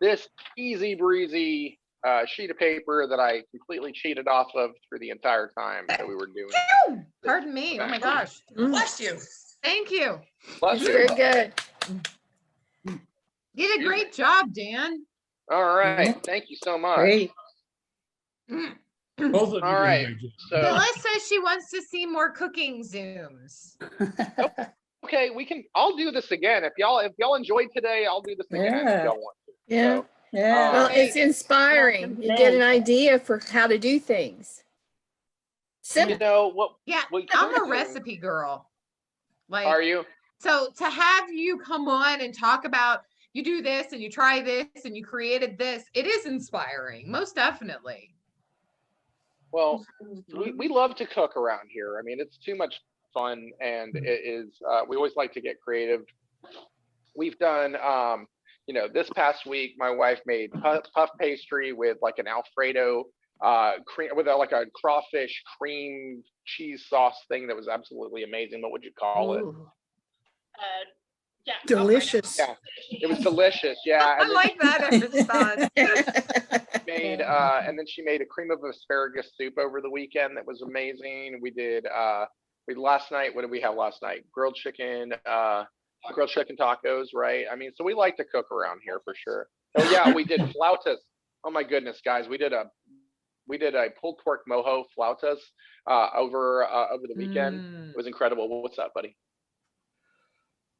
this easy breezy sheet of paper that I completely cheated off of through the entire time that we were doing. Ew, pardon me. Oh my gosh. Bless you. Thank you. Bless It's you. very good. You did a great job, Dan. All right, thank you so much. Great. Both of you. All right, so Phyllis says she wants to see more cooking Zooms. okay, I'll do this again. If y'all enjoyed today, I'll do this again if Yeah. y'all want to. Yeah. So, Yeah. Well, it's inspiring. You get an idea for how to do things. you know what? Yeah, we I'm could a do- recipe girl. Like, Are you? so to have you come on and talk about you do this and you try this and you created this, it is inspiring, most definitely. Well, we love to cook around here. I mean, it's too much fun, and it is. We always like to get creative. We've done, this past week, my wife made puff pastry with like an Alfredo cream with like a crawfish cream cheese sauce thing that was absolutely amazing. What would you call it? Ooh. Yeah. Delicious. Yeah, it was delicious. Yeah, I and then like that response. made and then she made a cream of asparagus soup over the weekend that was amazing. We did last night. What did we have last night? Grilled chicken tacos, right? I mean, so we like to cook around here for sure. Oh yeah, we did flautas. Oh my goodness, guys, we did a pulled pork mojo flautas over the weekend. It was incredible. What's up, buddy?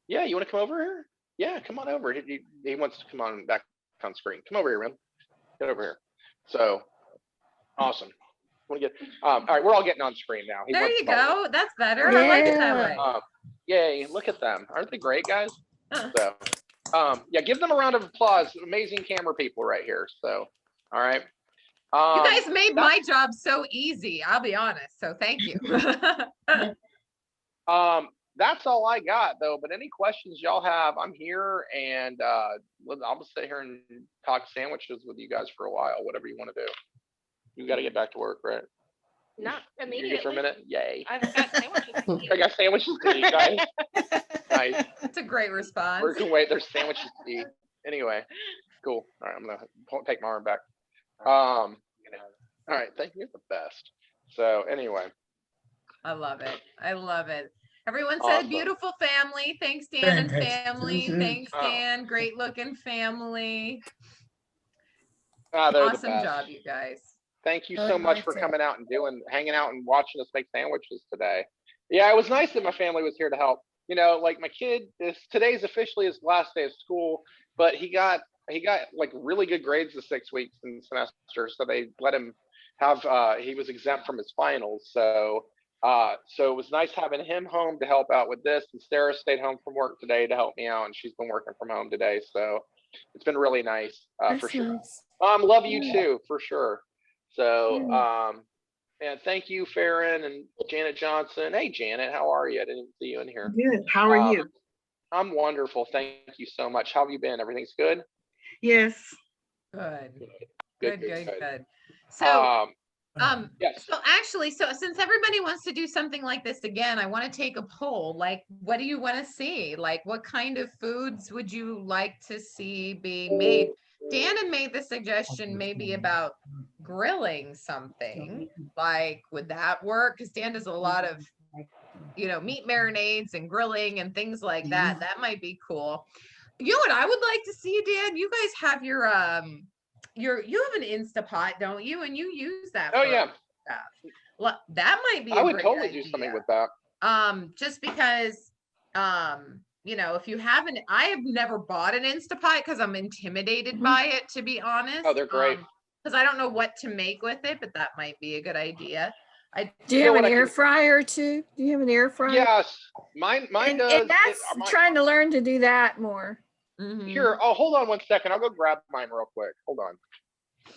Yeah, you want to come over here? Yeah, come on over. He wants to come on back on screen. Come over here, man. Get over here. So awesome. Want to get all right, we're all getting on screen now. There you go. That's better. I like it that way. Yay, look at them. Aren't they great, guys? So yeah, give them a round of applause. Amazing camera people right here. So all right. You guys made my job so easy, I'll be honest. So thank you. That's all I got though. But any questions y'all have, I'm here, and I'll just sit here and talk sandwiches with you guys for a while. Whatever you want to do. You got to get back to work, right? Not You immediately. get for a minute? Yay! I've got sandwiches to eat. I got sandwiches to eat, guys. Nice. That's a great response. We're gonna wait. There's sandwiches to eat. Anyway, cool. All right, I'm gonna take my arm back. All right, thank you. The best. So anyway, I love it. I love it. Everyone said Awesome. beautiful family. Thanks, Dan and Fantastic. family. Mhm. Thanks, Dan. Great looking family. they're the Awesome best. job, you guys. Thank you I so much liked for it. coming out and hanging out and watching us make sandwiches today. Yeah, it was nice that my family was here to help. Like my kid, today's officially his last day of school, but he got like really good grades the 6 weeks in the semester, so they let him have. He was exempt from his finals, so it was nice having him home to help out with this. And Sarah stayed home from work today to help me out, and she's been working from home today, so it's been really nice for That's sure. nice. Love you too, for sure. So, and thank you, Farron and Janet Johnson. Hey, Janet, how are you? I didn't see you in here. Good. How are you? I'm wonderful. Thank you so much. How have you been? Everything's good? Yes. Good. Good, Good. So, yes. so actually, so since everybody wants to do something like this again, I want to take a poll. Like, what do you want to see? Like, what kind of foods would you like to see being made? Dan had made the suggestion maybe about grilling something. Like, would that work? Because Dan does a lot of, meat marinades and grilling and things like that. That might be cool. You know what I would like to see, Dan? You guys have you have an Instapot, don't you? And you use that. Oh for yeah. stuff. Well, that might be. I a would great totally idea. do something with that. Just because, if you haven't, I have never bought an Instapot because I'm intimidated by it, to be honest. Oh, they're great. Because I don't know what to make with it, but that might be a good idea. Do you have an air fryer too? Do you have an air fryer? Yes, mine does. And that's trying to learn to do that more. Mhm. Here, hold on 1 second. I'll go grab mine real quick. Hold on.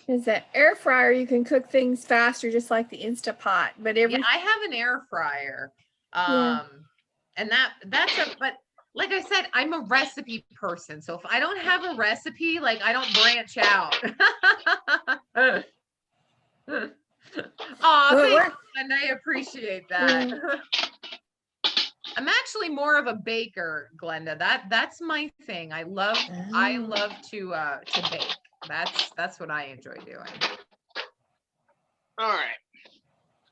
Is that air fryer, you can cook things faster, just like the Instapot. But Yeah, I have an air fryer. Yeah. And but like I said, I'm a recipe person. So if I don't have a recipe, like I don't branch out. Oh, thanks, and I appreciate that. I'm actually more of a baker, Glenda. That's my thing. I love to bake. That's what I enjoy doing. All right.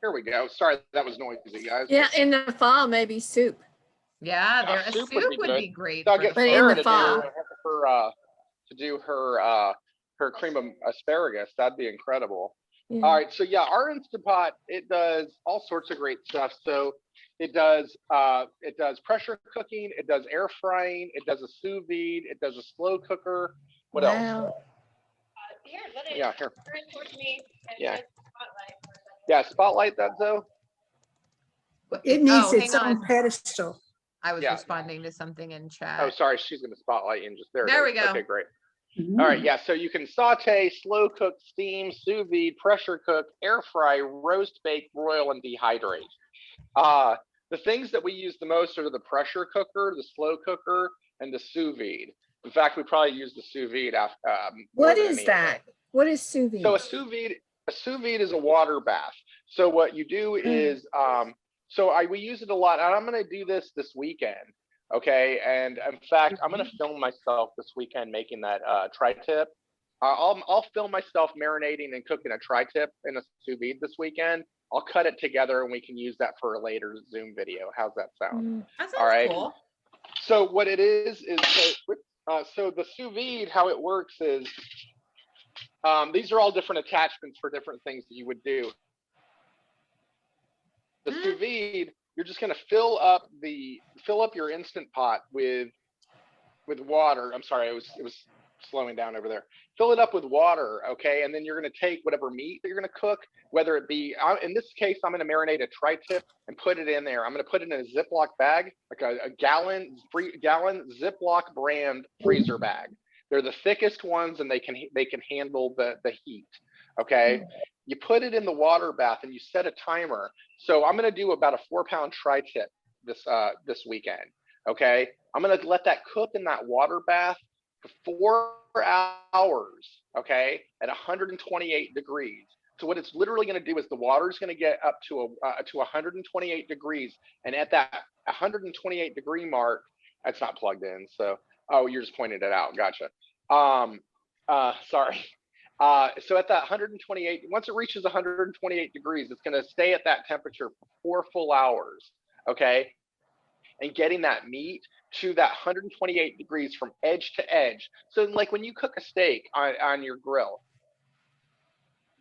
Here we go. Sorry, that was noisy, guys. Yeah, in the fall, maybe soup. Yeah, a soup would good. be great. So I'll for get But in Sarah the fall. to do her cream of asparagus. That'd be incredible. Yeah. All right, so yeah, our Instapot, it does all sorts of great stuff. So it does pressure cooking, it does air frying, it does a sous vide, it does a slow cooker. What else? Here, let it Yeah, here. turn towards me. And Yeah. just spotlight for a second. Yeah, spotlight that though. It needs Oh, its hang own on. pedestal. I was Yeah. responding to something in chat. Oh, sorry, she's gonna spotlight you and just there. There it we is. go. Okay, great. All right, yeah, so you can saute, slow cook, steam, sous vide, pressure cook, air fry, roast, bake, broil, and dehydrate. The things that we use the most are the pressure cooker, the slow cooker, and the sous vide. In fact, we probably use the sous vide after. What is that? What is sous vide? So a sous vide is a water bath. So what you do is, we use it a lot, and I'm going to do this weekend. Okay, and in fact, I'm going to film myself this weekend making that tri-tip. I'll film myself marinating and cooking a tri-tip in a sous vide this weekend. I'll cut it together and we can use that for a later Zoom video. How's that sound? That sounds All right. cool. So what it is so the sous vide, how it works is, these are all different attachments for different things that you would do. The sous vide, you're just going to fill up your Instant Pot with water. I'm sorry, it was slowing down over there. Fill it up with water, okay? And then you're going to take whatever meat that you're going to cook, whether it be, in this case, I'm going to marinate a tri-tip and put it in there. I'm going to put it in a Ziploc bag, like a gallon Ziploc brand freezer bag. They're the thickest ones and they can handle the heat, okay? You put it in the water bath and you set a timer. So I'm going to do about a 4-pound tri-tip this weekend, okay? I'm going to let that cook in that water bath for 4 hours, okay, at 128 degrees. So what it's literally going to do is the water is going to get up to 128 degrees, and at that 128 degree mark, that's not plugged in. So you're just pointing it out. Gotcha. Sorry. So at that 128, once it reaches 128 degrees, it's going to stay at that temperature for 4 full hours, okay? And getting that meat to that 128 degrees from edge to edge. So like when you cook a steak on your grill,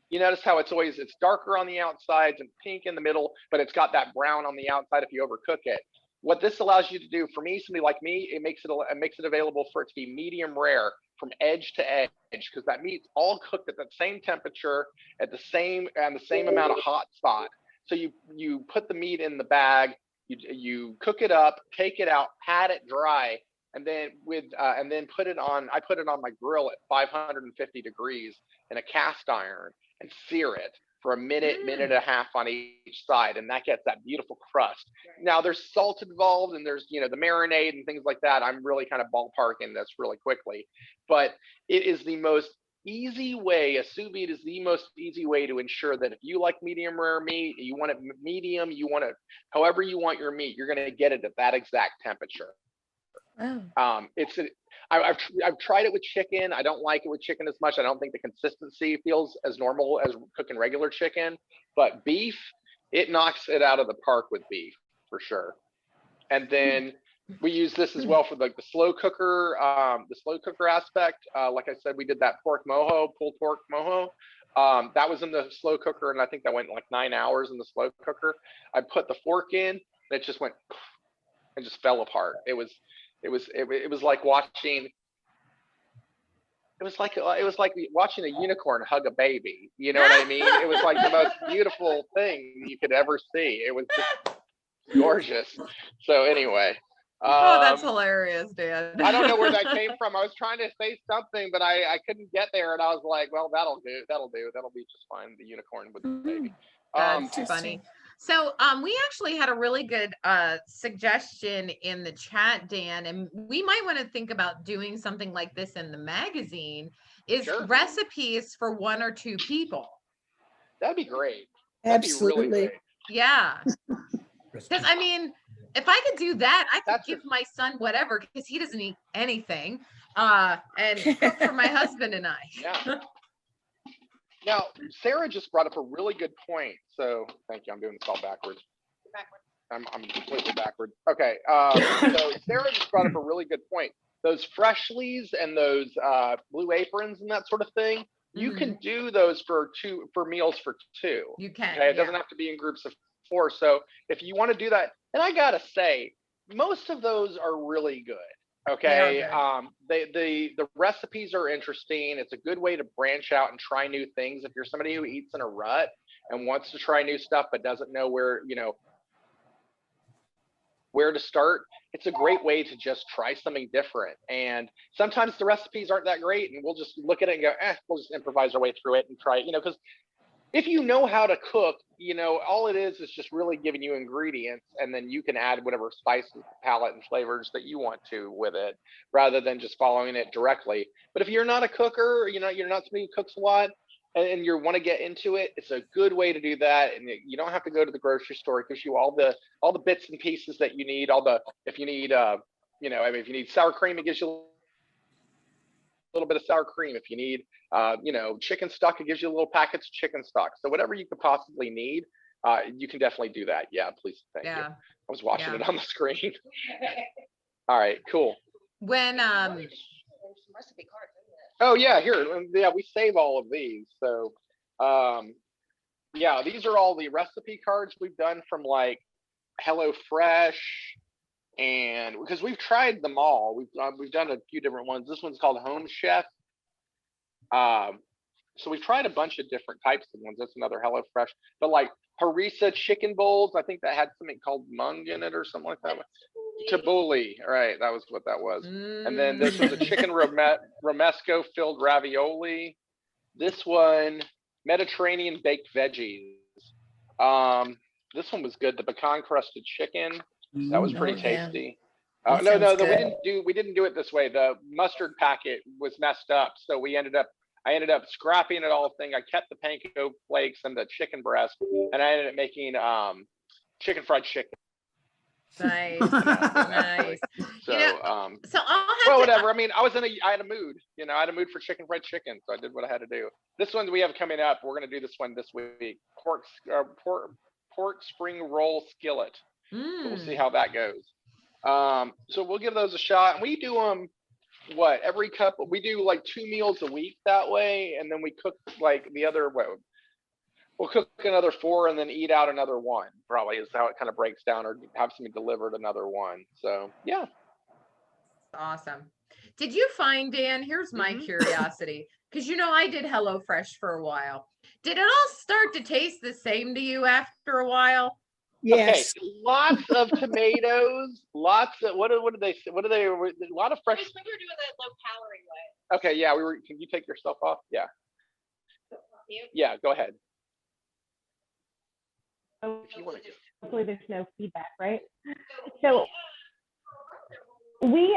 you notice how it's darker on the outsides and pink in the middle, but it's got that brown on the outside if you overcook it. What this allows you to do, for me, somebody like me, it makes it available for it to be medium rare from edge to edge, because that meat's all cooked at the same temperature, at the same amount of hot spot. So you put the meat in the bag, you cook it up, take it out, pat it dry, and then put it on. I put it on my grill at 550 degrees in a cast iron and sear it for a minute and a half on each side, and that gets that beautiful crust. Now there's salt involved, and there's the marinade and things like that. I'm really kind of ballparking this really quickly, but it is the most easy way. A sous vide is the most easy way to ensure that if you like medium rare meat, you want it medium, you want it however you want your meat, you're going to get it at that exact temperature. Wow. I've tried it with chicken. I don't like it with chicken as much. I don't think the consistency feels as normal as cooking regular chicken, but beef, it knocks it out of the park with beef for sure. And then we use this as well for the slow cooker aspect. Like I said, we did that pulled pork mojo. That was in the slow cooker, and I think that went like 9 hours in the slow cooker. I put the fork in, and it just went and just fell apart. It was like watching. It was like watching a unicorn hug a baby. You know what I mean? It was like the most beautiful thing you could ever see. It was just gorgeous. So anyway. That's hilarious, Dan. I don't know where that came from. I was trying to say something, but I couldn't get there, and I was like, well, that'll do. That'll be just fine. The unicorn with the baby. That's funny. So we actually had a really good suggestion in the chat, Dan, and we might want to think about doing something like this in the magazine, is recipes for 1 or 2 people. That'd be great. Absolutely. That'd be really great. Yeah. Because I mean, if I could do that, I could give my son whatever, because he doesn't eat anything, and cook for my husband and I. Yeah. Now, Sarah just brought up a really good point. So thank you. I'm doing this all backwards. I'm completely backwards. Okay. So Sarah just brought up a really good point. Those Freshlies and those Blue Aprons and that sort of thing, you can do those for meals for 2. You can. Okay? It doesn't have to be in groups of 4. So if you want to do that, and I gotta say, most of those are really good. Okay, the recipes are interesting. It's a good way to branch out and try new things. If you're somebody who eats in a rut and wants to try new stuff but doesn't know where to start, it's a great way to just try something different. And sometimes the recipes aren't that great, and we'll just look at it and go, we'll just improvise our way through it and try it. Because if you know how to cook, you know, all it is just really giving you ingredients, and then you can add whatever spices, palette, and flavors that you want to with it, rather than just following it directly. But if you're not a cooker, you know, you're not somebody who cooks a lot, and you want to get into it, it's a good way to do that. And you don't have to go to the grocery store. It gives you all the bits and pieces that you need. If you need, you know, I mean, if you need sour cream, it gives you a little bit of sour cream. If you need, you know, chicken stock, it gives you a little packets of chicken stock. So whatever you could possibly need, you can definitely do that. Yeah, please. Thank you. I was watching it on the screen. All right, cool. When There's some recipe cards, isn't it? Oh yeah, here. Yeah, we save all of these. So yeah, these are all the recipe cards we've done from like HelloFresh, and because we've tried them all, we've done a few different ones. This one's called Home Chef. So we've tried a bunch of different types of ones. That's another HelloFresh. But like harissa chicken bowls, I think that had something called mung in it or something like that. Tabbouleh, right? That was what that was. And then this was a chicken romesco filled ravioli. This one, Mediterranean baked veggies. This one was good. The pecan crusted chicken. That was pretty tasty. No, we didn't do it this way. The mustard packet was messed up, so I ended up scrapping it all thing. I kept the panko flakes and the chicken breast, and I ended up making chicken fried chicken. Nice, nice. So, you know, so I'll have well, to, whatever. I mean, I had a mood. You know, I had a mood for chicken fried chicken, so I did what I had to do. This one we have coming up. We're gonna do this one this week. Pork spring roll skillet. So we'll see how that goes. So we'll give those a shot. And we do them every couple. We do like 2 meals a week that way, and then we cook like the other. We'll cook another 4 and then eat out another 1. Probably is how it kind of breaks down, or have something delivered another 1. So yeah. Awesome. Did you find, Dan? Here's my curiosity, because you know I did HelloFresh for a while. Did it all start to taste the same to you after a while? Yes. Okay, lots of tomatoes, lots of what do they say? What do they? A lot of fresh. We were doing the low calorie way. Okay, yeah, we were. Can you take yourself off? Yeah. Yeah, go ahead. If you want to. Hopefully there's no feedback, right? So we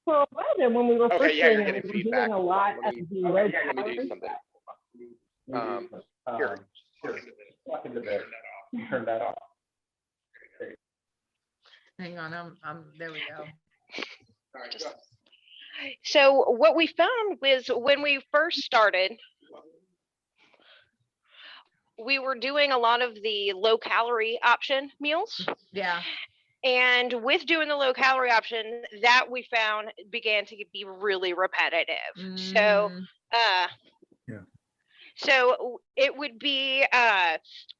for a while there, when we were first doing it, we were doing a lot of the road Let me do something. Here. Turn that off. Hang on, there we go. So what we found was when we first started, we were doing a lot of the low calorie option meals. Yeah. And with doing the low calorie option, that we found began to be really repetitive. So so it would be,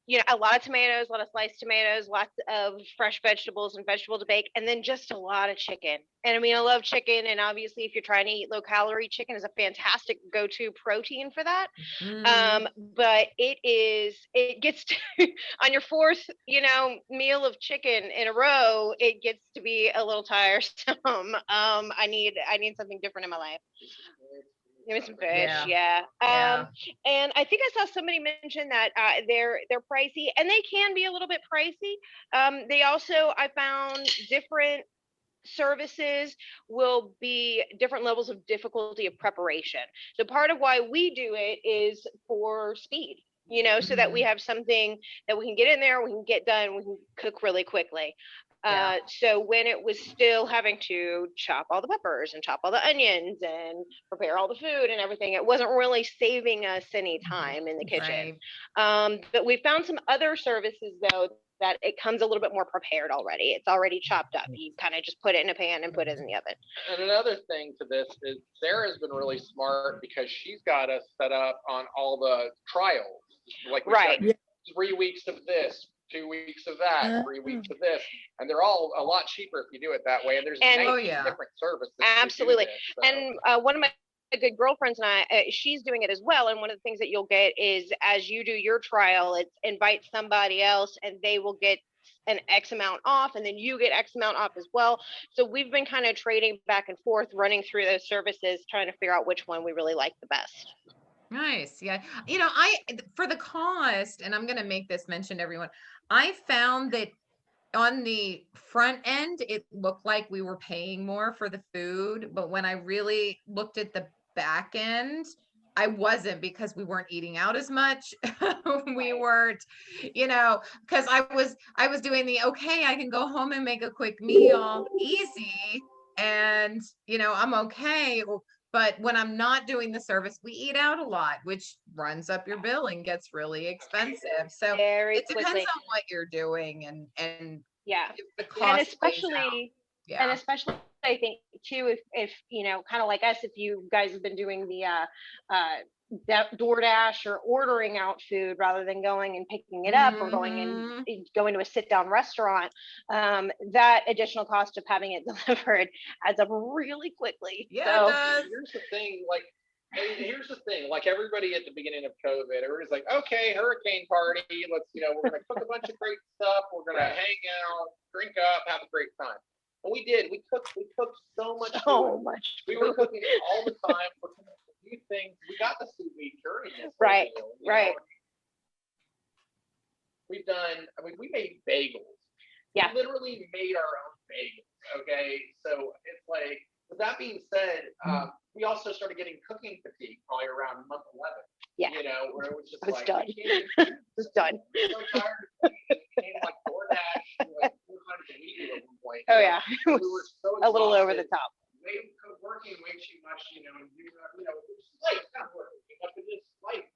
you know, a lot of tomatoes, a lot of sliced tomatoes, lots of fresh vegetables and vegetable to bake, and then just a lot of chicken. And I mean, I love chicken. And obviously, if you're trying to eat low calorie, chicken is a fantastic go-to protein for that. But it gets to, on your 4th, you know, meal of chicken in a row, it gets to be a little tiresome. I need something different in my life. Give me some fish, yeah. And I think I saw somebody mention that they're pricey, and they can be a little bit pricey. They also, I found, different services will be different levels of difficulty of preparation. So part of why we do it is for speed, you know, so that we have something that we can get in there, we can get done, we can cook really quickly. So when it was still having to chop all the peppers and chop all the onions and prepare all the food and everything, it wasn't really saving us any time in the kitchen. But we found some other services though that it comes a little bit more prepared already. It's already chopped up. You kind of just put it in a pan and put it in the oven. And another thing to this is Sarah's been really smart because she's got us set up on all the trials. Like 3 weeks of this, 2 weeks of that, 3 weeks of this, and they're all a lot cheaper if you do it that way. And there's 19 different services. Absolutely. This, so. And one of my good girlfriends and I, she's doing it as well. And one of the things that you'll get is as you do your trial, it's invite somebody else and they will get an X amount off, and then you get X amount off as well. So we've been kind of trading back and forth, running through those services, trying to figure out which one we really like the best. Nice. Yeah. You know, for the cost, and I'm going to make this mention to everyone, I found that on the front end, it looked like we were paying more for the food, but when I really looked at the back end, I wasn't, because we weren't eating out as much. We weren't, you know, because I was doing the, okay, I can go home and make a quick meal easy, and you know, I'm okay. But when I'm not doing the service, we eat out a lot, which runs up your bill and gets really expensive. So Very it depends quickly. on what you're doing, and Yeah. if the And cost weighs out. especially, and Yeah. especially I think too, if you know, kind of like us, if you guys have been doing the DoorDash or ordering out food rather than going and picking it up or going Mhm. and going to a sit down restaurant, that additional cost of having it delivered adds up really quickly. Yeah, So it does. Here's the thing, like, like everybody at the beginning of COVID, everybody's like, okay, hurricane party, let's, we're gonna cook a bunch of great stuff, we're gonna hang out, drink up, have a great time. And we did. We cooked so much so food. much. We were cooking all the time. We're cooking a few things. We got the sous vide during this Right, ordeal, right. We've done, we made bagels. Yeah. We literally made our own bagels. Okay. So it's like, with that being said, we also started getting cooking fatigue probably around month 11. Yeah. Where it was just I was like, done. I was done. so tired of eating like DoorDash like 4 times a week at one point. Oh yeah. It We was were so a little over the exhausted, top. working way too much, and it's life, not working too much, but just life,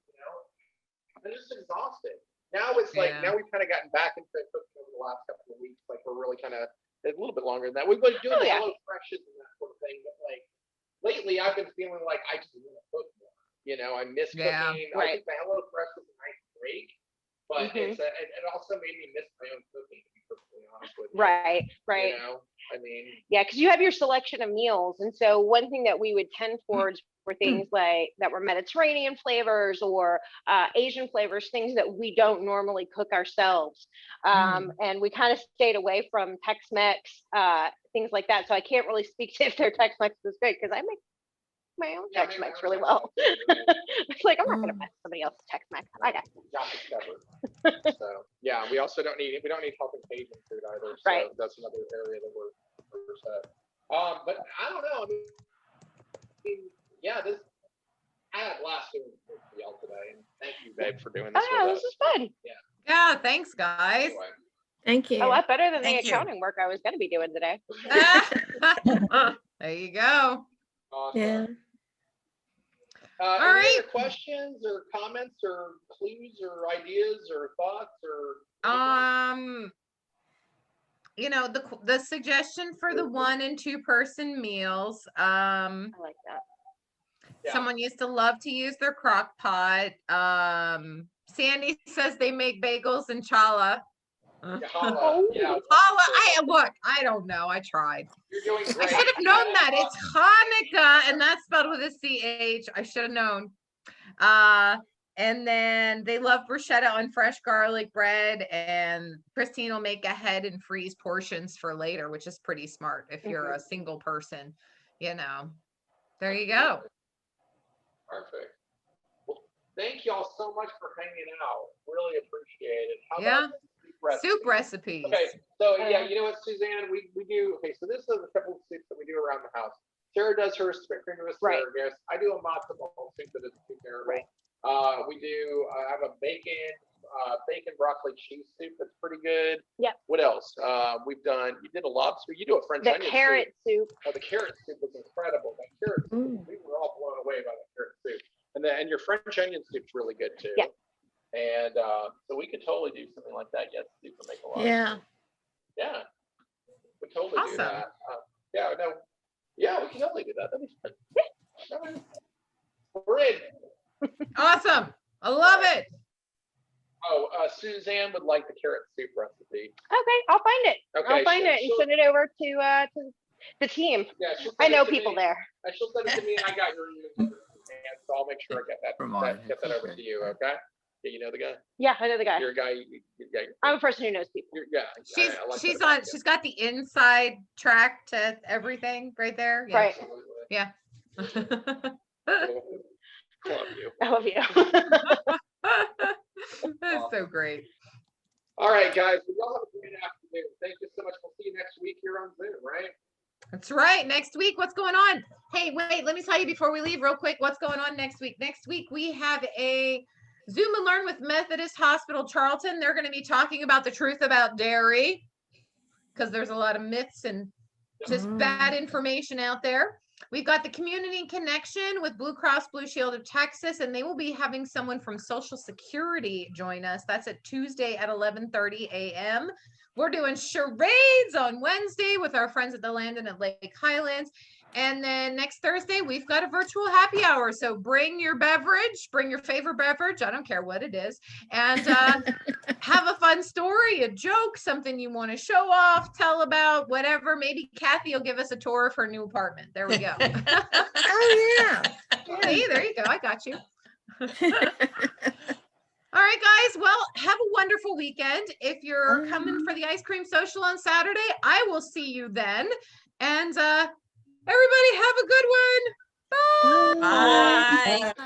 I'm just exhausted. Now it's like, now we've kind of gotten back into cooking over the last couple of weeks. Like we're really kind of, a little bit longer than that. We've been doing the Hello Freshes and that sort of thing, but like lately I've been feeling like I just want to cook more. I miss cooking. I think the Hello Fresh was a nice break, but it also made me miss my own cooking, to be perfectly honest with you. Right. I mean, yeah, because you have your selection of meals, and so one thing that we would tend towards were things like that were Mediterranean flavors or Asian flavors, things that we don't normally cook ourselves, and we kind of stayed away from Tex-Mex, things like that. So I can't really speak to if their Tex-Mex was great, because I make my own Tex-Mex really well. It's like, I'm not gonna mess somebody else's Tex-Mex. I got it. So yeah, we also don't need health and Cajun food either. So that's another area that we're set. But I don't know. I mean, yeah, I had a blast doing this with y'all today, and thank you, babe, for doing this. Oh, this is fun. Yeah, thanks, guys. Anyway. Thank you. A lot better than the Thank you. accounting work I was going to be doing today. There you go. Awesome. Yeah. All any right. other questions or comments or clues or ideas or thoughts or the suggestion for the 1 and 2 person meals, I like that. someone used to love to use their crock pot. Sandy says they make bagels in challah. Challah. Yeah. Challah. I don't know. I tried. You're doing I great. should have known that. It's Hanukkah, and that's spelled with a CH. I should have known. And then they love bruschetta on fresh garlic bread, and Christine will make ahead and freeze portions for later, which is pretty smart if you're a single person. There you go. Perfect. Well, thank y'all so much for hanging out. Really appreciate it. How about soup recipes? Okay, so yeah, you know what, Suzanne, we do. Okay, so this is a couple of soups that we do around the house. Sarah does her spit cream of asparagus. I do a matzo ball soup that is too terrible. We do. I have a bacon broccoli cheese soup that's pretty good. Yep. What else? We've done. You did a lobster. You do a French onion carrot soup. Oh, the carrot soup was incredible. That carrot soup, we were all blown away by the carrot soup. And your French onion soup's really good too. Yeah. And so we could totally do something like that. Yes, super make a lot. Yeah. Yeah. We totally do that. Yeah. No. Yeah, we can totally do that. That'd be fun. We're in. Awesome. I love it. Oh, Suzanne would like the carrot soup recipe. Okay, I'll find it. Okay, I'll find it and send it over to the team. Yeah, I know people there. She'll send it to me, and I got your email, so I'll make sure I get that over to you. Okay. Yeah, you know the guy. Yeah, I know the guy. You're a guy. I'm a person who knows people. She's got the inside track to everything right there. Yeah. Right. Yeah. love you. I love you. That's so great. All right, guys. Well, y'all have a great afternoon. Thank you so much. We'll see you next week here on Zoom, right? That's right. Next week, what's going on? Hey, wait, let me tell you before we leave real quick, what's going on next week. Next week, we have a Zoom and Learn with Methodist Hospital Charlton. They're going to be talking about the truth about dairy because there's a lot of myths and just bad information out there. We've got the Community Connection with Blue Cross Blue Shield of Texas, and they will be having someone from Social Security join us. That's at Tuesday at 11:30 a.m. We're doing charades on Wednesday with our friends at the Landon at Lake Highlands. And then next Thursday, we've got a virtual happy hour. So bring your beverage, bring your favorite beverage. I don't care what it is. And have a fun story, a joke, something you want to show off, tell about, whatever. Maybe Kathy will give us a tour of her new apartment. There we go. Oh, yeah. See, there you go. I got you. All right, guys. Well, have a wonderful weekend. If you're coming for the ice cream social on Saturday, I will see you then. And everybody have a good one. Bye. Bye.